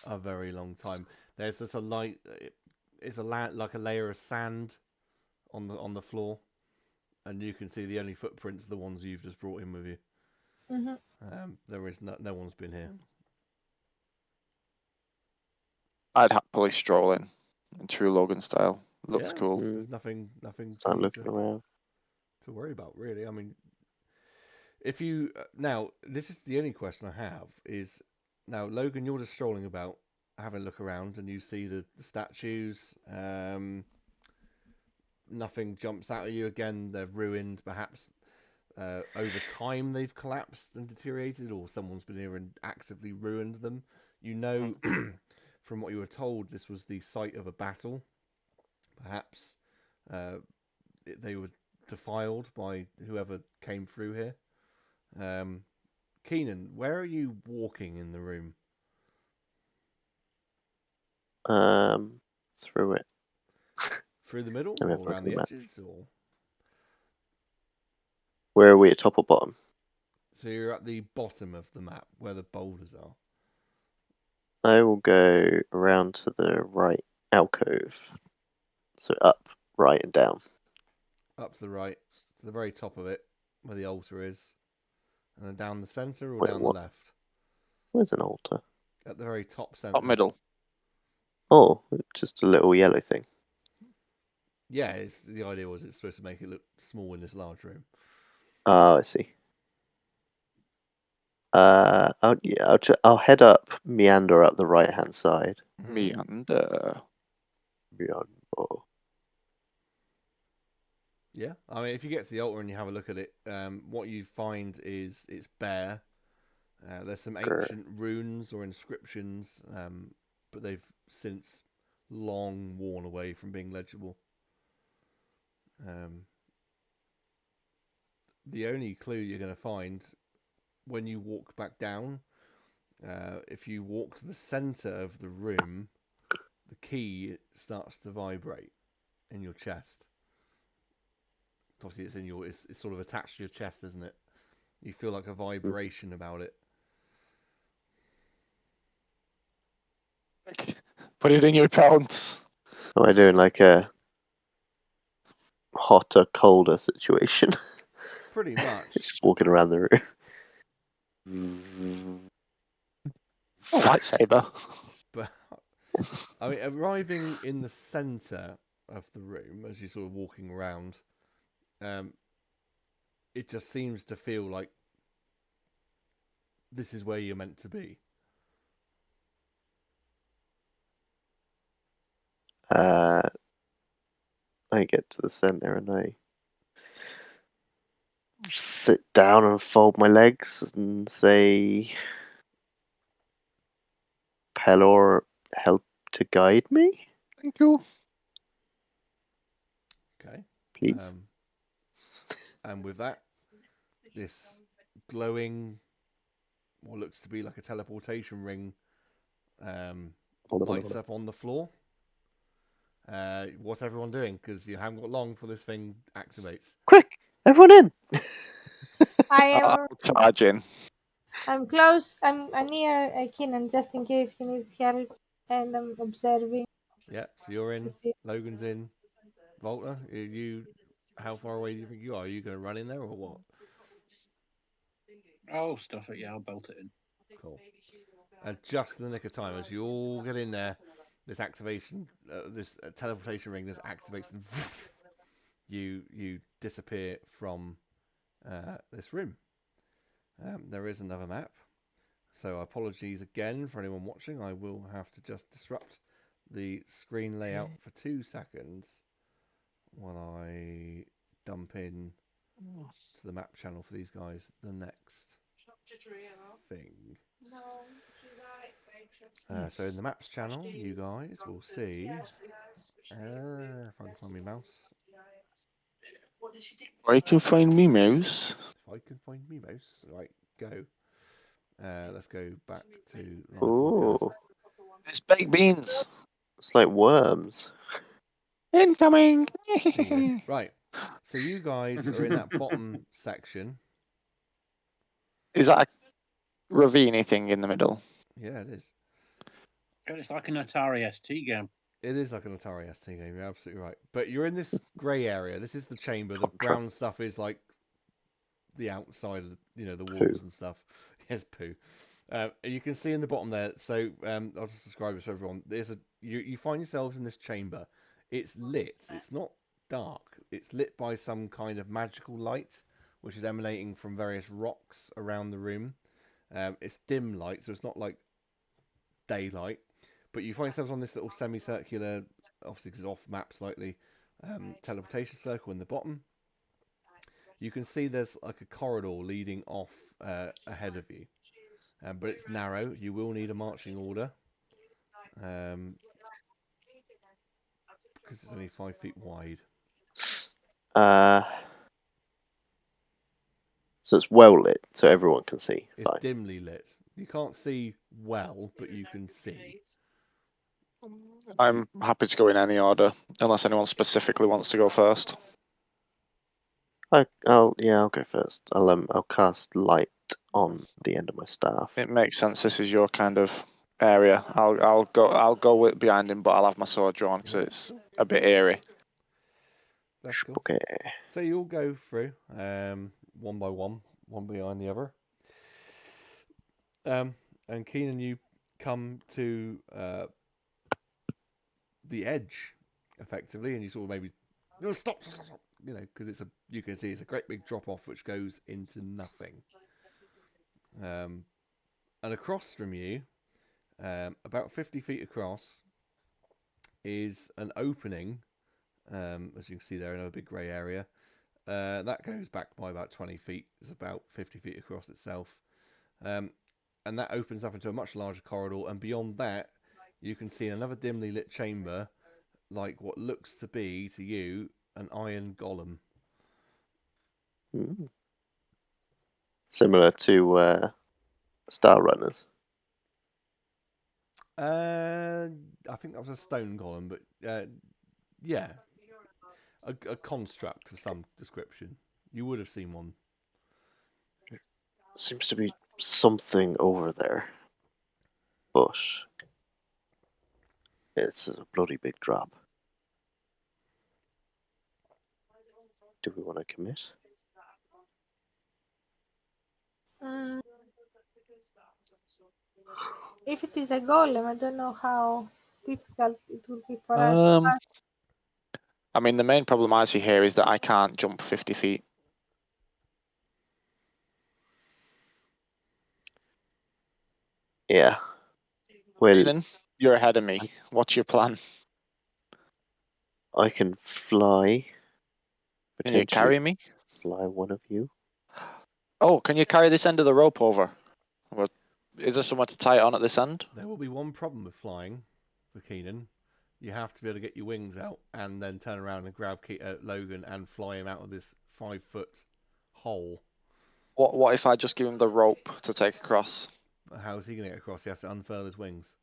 a very long time. There's just a light. It's like a layer of sand on the floor, and you can see the only footprints are the ones you've just brought in with you. There is no one's been here. I'd happily stroll in true Logan style. Looks Yeah, cool. There's nothing Start looking around. to worry about, really. I mean, if you now, this is the only question I have is now, Logan, you're just strolling about, having a look around, and you see the statues. Nothing jumps out at you. Again, they're ruined. Perhaps over time they've collapsed and deteriorated, or someone's been here and actively ruined them. You know, from what you were told, this was the site of a battle. Perhaps they were defiled by whoever came through here. Keenan, where are you walking in the room? Through it. Through the middle, Let me or have a look around at the the map. edges, or Where are we, at top or bottom? so you're at the bottom of the map where the boulders are. I will go around to the right alcove. So up, right, and down. Up to the right, to the very top of it, where the altar is, and then down the center, or Wait, down what? the left. Where's an altar? At the very top center. Top middle. Oh, just a little yellow thing. Yeah, the idea was it's supposed to make it look small in this large room. Oh, I see. I'll head up, meander up the right hand side. Meander. Yeah, I mean, if you get to the altar and you have a look at it, what you find is it's bare. There's some ancient runes or inscriptions, but they've since long worn away from being legible. The only clue you're going to find when you walk back down, if you walk to the center of the room, the key starts to vibrate in your chest. Obviously, it's sort of attached to your chest, isn't it? You feel like a vibration about it. Put it in your pants. Am I doing like a hotter, colder situation? Pretty much. Just walking around the room. Oh, lightsaber. But I mean, arriving in the center of the room as you're sort of walking around, it just seems to feel like this is where you're meant to be. I get to the center and I sit down and fold my legs and say, Pelor, help to guide me, Thank you. Okay. please. And with that, this glowing, what looks to be like a teleportation ring, lights up on the floor. What's everyone doing? Because you haven't got long before this thing activates. Quick, everyone in! Charging. I'm close. I'm near Keenan just in case he needs help, and I'm observing. Yeah, so you're in. to see. Logan's in. Volta, how far away do you think you are? Are you going to run in there or what? Oh, stuff it. Yeah, I'll belt it in. Cool. And just in the nick of time, as you all get in there, this activation, this teleportation ring just activates, and you disappear from this room. There is another map, so apologies again for anyone watching. I will have to just disrupt the screen layout for 2 seconds while I dump in to the map channel for these guys the next thing. So in the maps channel, you guys will see. If I can find my mouse. Or you can find me, mouse. If I can find me mouse, right, go. Let's go back to live Ooh, podcast. It's baked beans. it's like worms. Incoming. There you go. Right. So you guys are in that bottom section. Is that a ravine thing in the middle? Yeah, it is. It's like an Atari ST game. It is like an Atari ST game. You're absolutely right. But you're in this grey area. This is the chamber. The brown stuff is like the outside of the Poo. walls and stuff. Yes, poo. You can see in the bottom there. So I'll just describe it to everyone. You find yourselves in this chamber. It's lit. It's not dark. It's lit by some kind of magical light, which is emanating from various rocks around the room. It's dim light, so it's not like daylight. But you find yourselves on this little semicircular, obviously because it's off map slightly, teleportation circle in the bottom. You can see there's like a corridor leading off ahead of you, but it's narrow. You will need a marching order because it's only 5 feet wide. So it's well lit, so everyone can see. It's Fine. dimly lit. You can't see well, but you can see. I'm happy to go in any order, unless anyone specifically wants to go first. I'll go first. I'll cast light on the end of my staff. It makes sense. This is your kind of area. I'll go with behind him, but I'll have my sword drawn because it's a bit eerie. That's cool. Okay. So you all go through one by one behind the other. And Keenan, you come to the edge, effectively, and you sort of maybe stop, because you can see it's a great big drop off which goes into nothing. And across from you, about 50 feet across, is an opening. As you can see there, in a big grey area. That goes back by about 20 feet. It's about 50 feet across itself. And that opens up into a much larger corridor. And beyond that, you can see another dimly lit chamber, like what looks to be, to you, an iron golem. Similar to Star Runners. I think that was a stone golem, but yeah. A construct of some description. You would have seen one. Seems to be something over there. But it's a bloody big drop. Do we want to commit? If it is a golem, I don't know how difficult it will be for us. I mean, the main problem I see here is that I can't jump 50 feet. Yeah. Well, Keenan, you're ahead of me. What's your plan? I can fly. Can you carry me? Fly one of you. Oh, can you carry this end of the rope over? Or is there somewhere to tie it on at this end? There will be one problem with flying for Keenan. You have to be able to get your wings out and then turn around and grab Logan and fly him out of this 5-foot hole. What if I just give him the rope to take across? How is he going to get across? He has to unfurl his wings.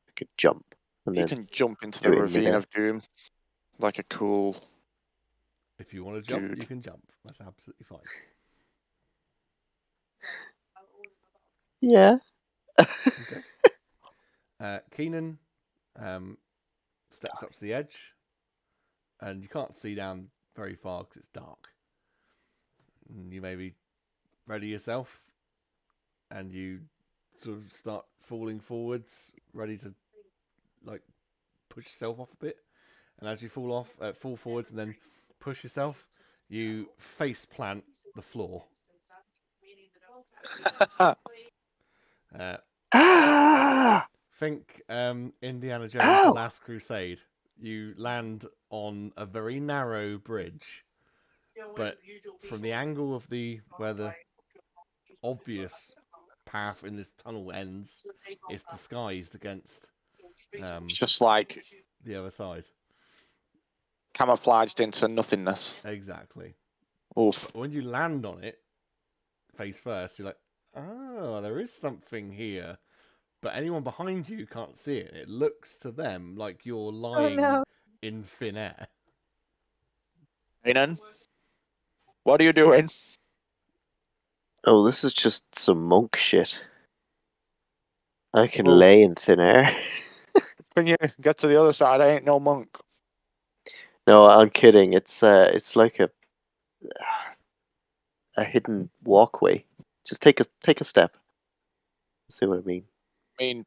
I could jump. And He then can jump into do the it in ravine midair. of doom like a cool... If you want to jump, Dude. you can jump. That's absolutely fine. Yeah. Okay. Keenan steps up to the edge, and you can't see down very far because it's dark. And you maybe ready yourself, and you sort of start falling forwards, ready to push yourself off a bit. And as you fall forwards, and then push yourself, you face plant the floor. Think Indiana Jones: The Last Crusade. You land on a very narrow bridge, but from the angle of where the obvious path in this tunnel ends, it's disguised against It's just like the other side. Camouflaged into nothingness. Exactly. Oof. But when you land on it, face first, you're like, oh, there is something here. But anyone behind you can't see it. It looks to them like you're lying in thin air. Keenan, what are you doing? Oh, this is just some monk shit. I can Well- lay in thin air. Can you get to the other side? I ain't no monk. No, I'm kidding. It's like a hidden walkway. Just take a step. See what I mean? I mean,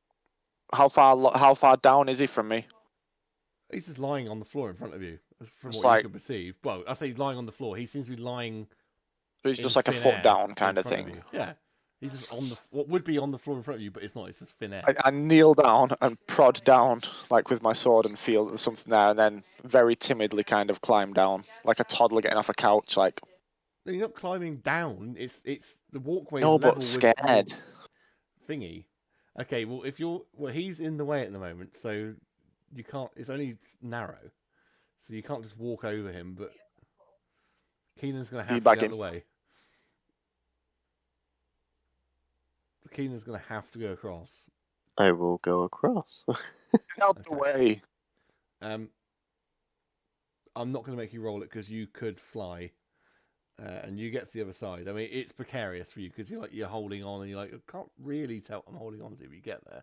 how far down is he from me? He's just lying on the floor in front of you, from It's what you like- can perceive. Well, I say lying on the floor. He seems to be lying So he's in just like a thin foot air down in kind of front thing. you. Yeah, he's just on the what would be on the floor in front of you, but it's not. It's just thin air. I kneel down and prod down, like with my sword, and feel that there's something there, and then very timidly kind of climb down, like a toddler getting off a couch. Like, You're not climbing down. It's the walkway no, is level but scared. with your thingy. Okay, well he's in the way at the moment, so you can't. It's only narrow, so you can't just walk over him. But Keenan's going to have to get out Teabagging. of the way. Keenan's going to have to go across. I will go across. Get out the Okay. way. I'm not going to make you roll it because you could fly, and you get to the other side. I mean, it's precarious for you because you're holding on, and you're like, I can't really tell what I'm holding on to if you get there.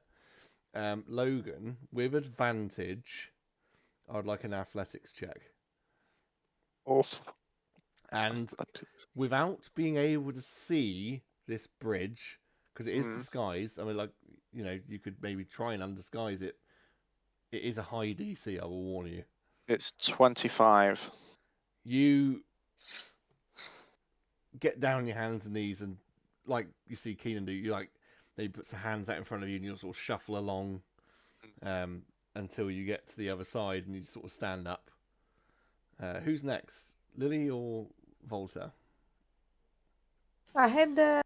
Logan, with advantage, I'd like an athletics check, Oof. and without being able to see this bridge because it is Mm. disguised. I mean, like you could maybe try and undisguise it. It is a high DC. I will warn you. It's 25. You get down on your hands and knees and like you see Keenan do, he puts the hands out in front of you and you'll sort of shuffle along until you get to the other side and you sort of stand up. Who's next? Lily or Volta? I had the.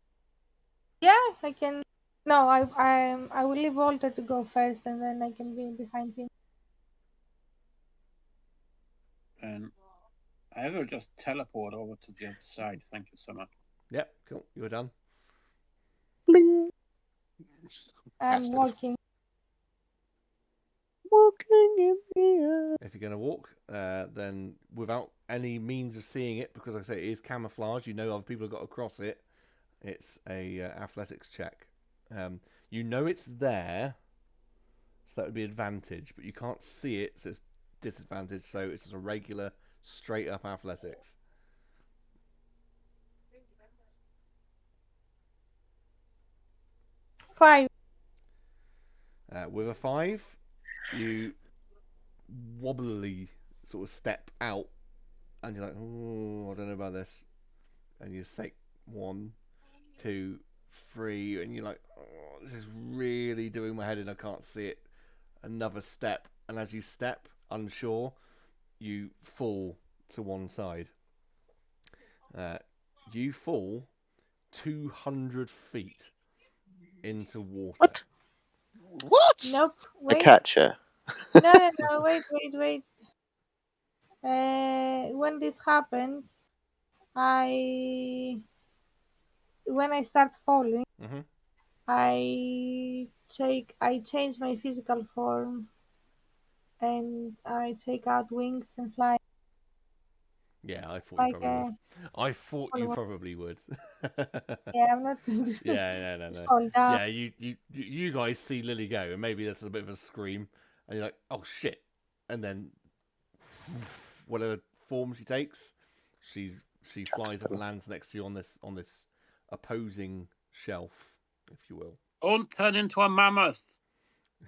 Yeah, I can. No, I will leave Walter to go first, and then I can be behind him. And I will just teleport over to the other side. Thank you so much. Yep, cool. You're done. Bling. I'm Bastard. walking. Walking in the air. If you're going to walk, then without any means of seeing it, because like I say it is camouflage, other people have got to cross it. It's a athletics check. It's there, so that would be advantage, but you can't see it, so it's disadvantage. So it's just a regular, straight up athletics. Five. With a 5, you wobbly sort of step out, and you're like, oh, I don't know about this. And you take 1, 2, 3, and you're like, oh, this is really doing my head in. I can't see it. Another step, and as you step, unsure, you fall to one side. You fall 200 feet into water. What? What? Nope. I Wait. catch you. No. Wait. When this happens, when I start falling, Mm-hmm. I change my physical form, and I take out wings and fly Yeah, I thought like you probably would. I thought you probably would. yeah. I'm not going to Yeah, no. fall down. Yeah, you guys see Lily go, and maybe there's a bit of a scream, and you're like, oh shit, and then whatever form she takes, she flies up and lands next to you on this opposing shelf, if you will. Don't turn into a mammoth.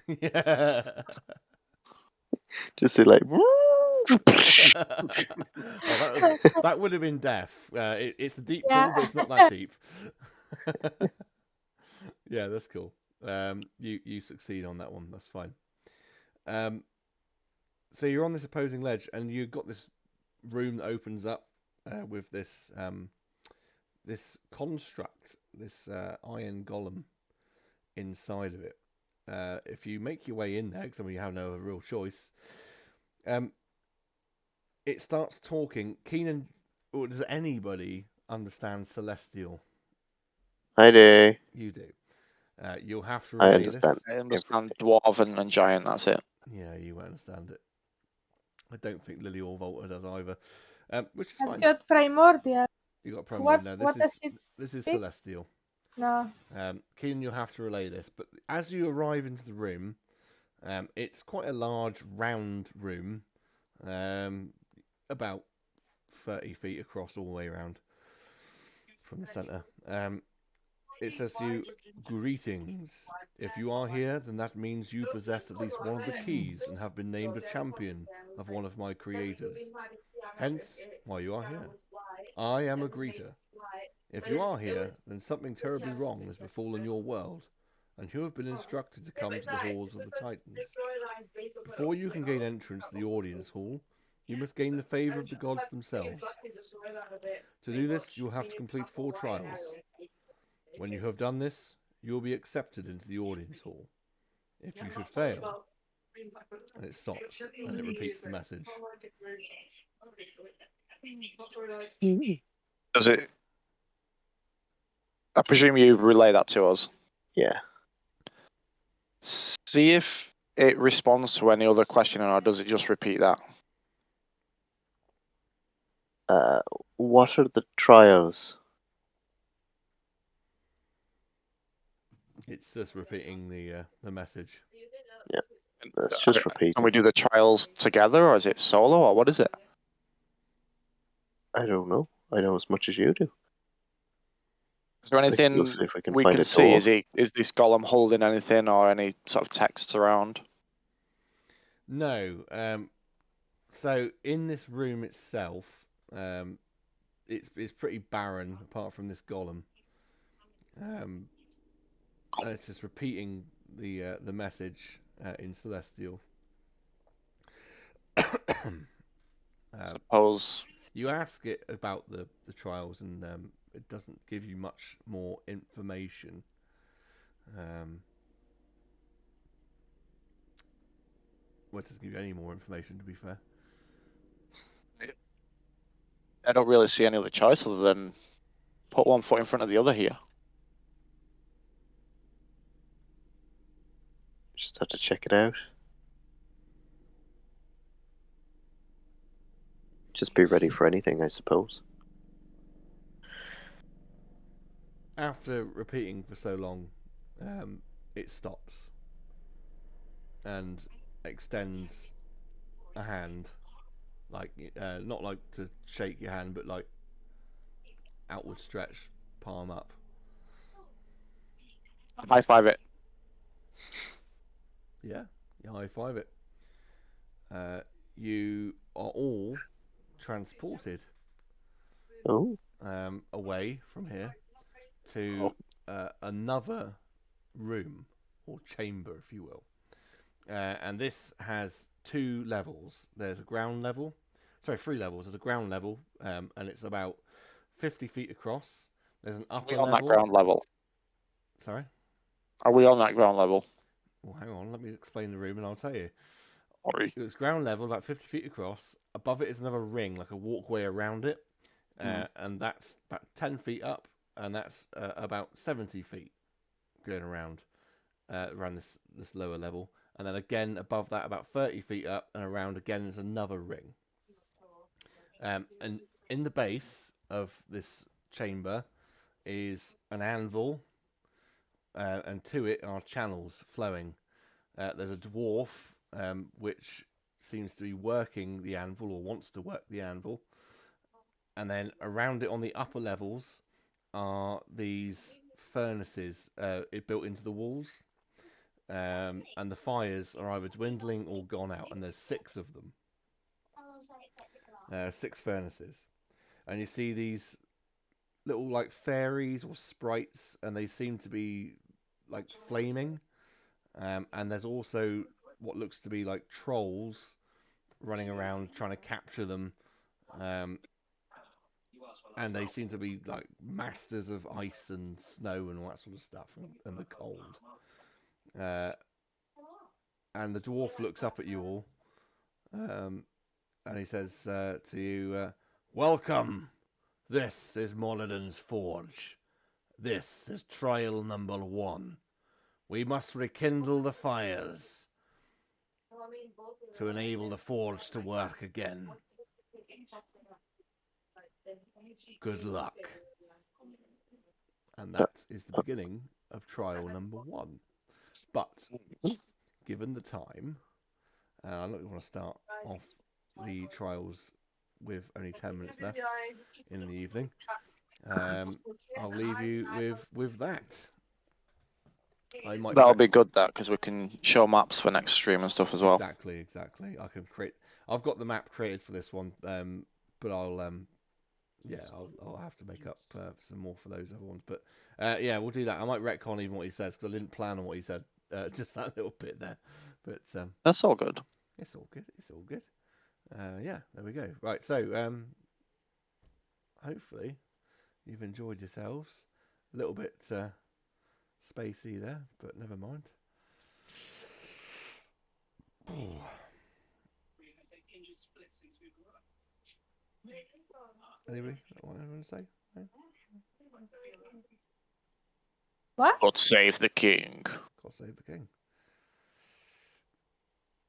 Yeah. Just see like. That would have been death. It's a deep Yeah. pool, but it's not that deep. Yeah, that's cool. You succeed on that one. That's fine. So you're on this opposing ledge, and you've got this room that opens up with this this construct, this iron golem inside of it. If you make your way in there, because you have no real choice, it starts talking. Keenan, or does anybody understand Celestial? I do. You do. You'll have to I relay understand. this. I understand dwarven and giant, that's it. Yeah, you won't understand it. I don't think Lily or Volta does either, which is I've fine. got primordial. You got a problem. What- No, what does it this is speak? Celestial. No. Keenan, you'll have to relay this. But as you arrive into the room, it's quite a large, round room, about 30 feet across all the way around. from the center. It says to you, "Greetings. If you are here, then that means you possess at least one of the keys and have been named a champion of one of my creators. Hence, why you are here. I am a greeter. If you are here, then something terribly wrong has befallen your world, and you have been instructed to come to the halls of the Titans. Before you can gain entrance to the audience hall, you must gain the favor of the gods themselves. To do this, you will have to complete 4 trials. When you have done this, you will be accepted into the audience hall. If you should fail," and it stops and it repeats the message. Does it? I presume you relay that to us. Yeah. See if it responds to any other question, or does it just repeat that? What are the trials? It's just repeating the message. Let's just repeat Can we it. do the trials together, or is it solo, or what is it? I don't know. I know as much as you do. Is there We'll anything see if we can we find can a see? door. Is this golem holding anything, or any sort of texts around? No. So in this room itself, it's pretty barren apart from this golem. And it's just repeating the message in Celestial. Suppose. You ask it about the trials, and it doesn't give you much more information. Well, it doesn't give you any more information, to be fair. I don't really see any other choice other than put one foot in front of the other here. Just have to check it out. Just be ready for anything, I suppose. After repeating for so long, it stops and extends a hand, like not like to shake your hand, but like outward stretch, palm up. High five it. Yeah, you high five it. You are all transported away from here to another room or chamber, if you will. And this has 2 levels. There's a ground level. Sorry, 3 levels. There's a ground level, and it's about 50 feet across. There's an upper Are we on level. that ground level? Sorry? Are we on that ground level? Well, hang on. Let me explain the room and I'll tell you. Sorry. It's ground level, about 50 feet across. Above it is another ring, like a walkway around it. And that's about 10 feet up, and that's about 70 feet going around this lower level. And then again above that, about 30 feet up and around again, is another ring. And in the base of this chamber is an anvil, and to it are channels flowing. There's a dwarf which seems to be working the anvil, or wants to work the anvil. And then around it on the upper levels are these furnaces built into the walls. And the fires are either dwindling or gone out, and there's 6 of them. 6 furnaces. And you see these little like fairies or sprites, and they seem to be like flaming. And there's also what looks to be like trolls running around trying to capture them. And they seem to be like masters of ice and snow and all that sort of stuff, and the cold. And the dwarf looks up at you all, and he says to you, "Welcome. This is Moradin's Forge. This is trial number 1. We must rekindle the fires to enable the forge to work again. Good luck." And that is the beginning of trial number 1. But given the time, I'm not going to want to start off the trials with only 10 minutes left in the evening. I'll leave you with that. I might That'll be good, that, because we can show maps for next stream and stuff as well. Exactly. I can create. I've got the map created for this one, but I'll have to make up some more for those other ones. But yeah, we'll do that. I might retcon even what he says because I didn't plan on what he said. Just that little bit there. But that's all good. It's all good. Yeah, there we go. Right, so hopefully you've enjoyed yourselves. A little bit spacey there, but never mind. Anybody want anyone to say? No? What? God save the king. God save the king.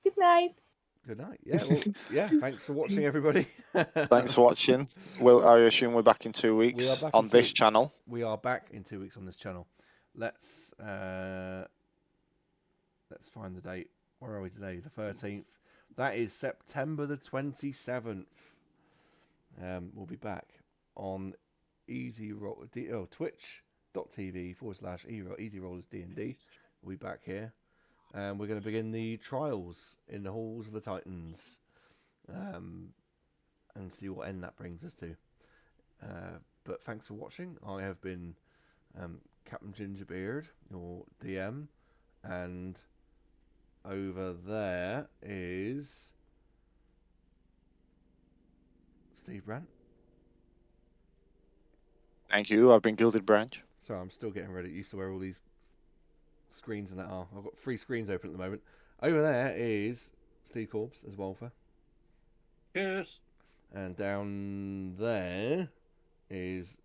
Good night. Good night. Yeah, well, yeah. Thanks for watching, everybody. Thanks for watching. I assume we're back in 2 weeks We are back on in this channel. We are back in 2 weeks on this channel. Let's find the date. Where are we today? The 13th. That is September the 27th. We'll be back on twitch.tv/easyrollers We'll be back here. And we're going to begin the trials in the halls of the Titans. And see what end that brings us to. But thanks for watching. I have been Captain Gingerbeard, your DM, and over there is Steve Brandt. Thank you. I've been Gilded Branch. Sorry, I'm still getting ready. Used to where all these screens and that are. I've got 3 screens open at the moment. Over there is Steve Corbs as Walfer. Cheers. And down there is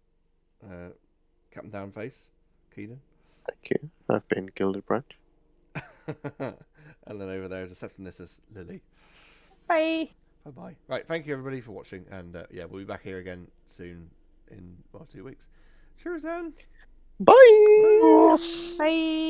Captain Downface, Keelan. Thank you. I've been Gilded Branch. And then over there is Receptionist Lily. Bye. Bye-bye. Right, thank you everybody for watching. And yeah, we'll be back here again soon in 2 weeks. Cheers then. Bye. Yes. Bye.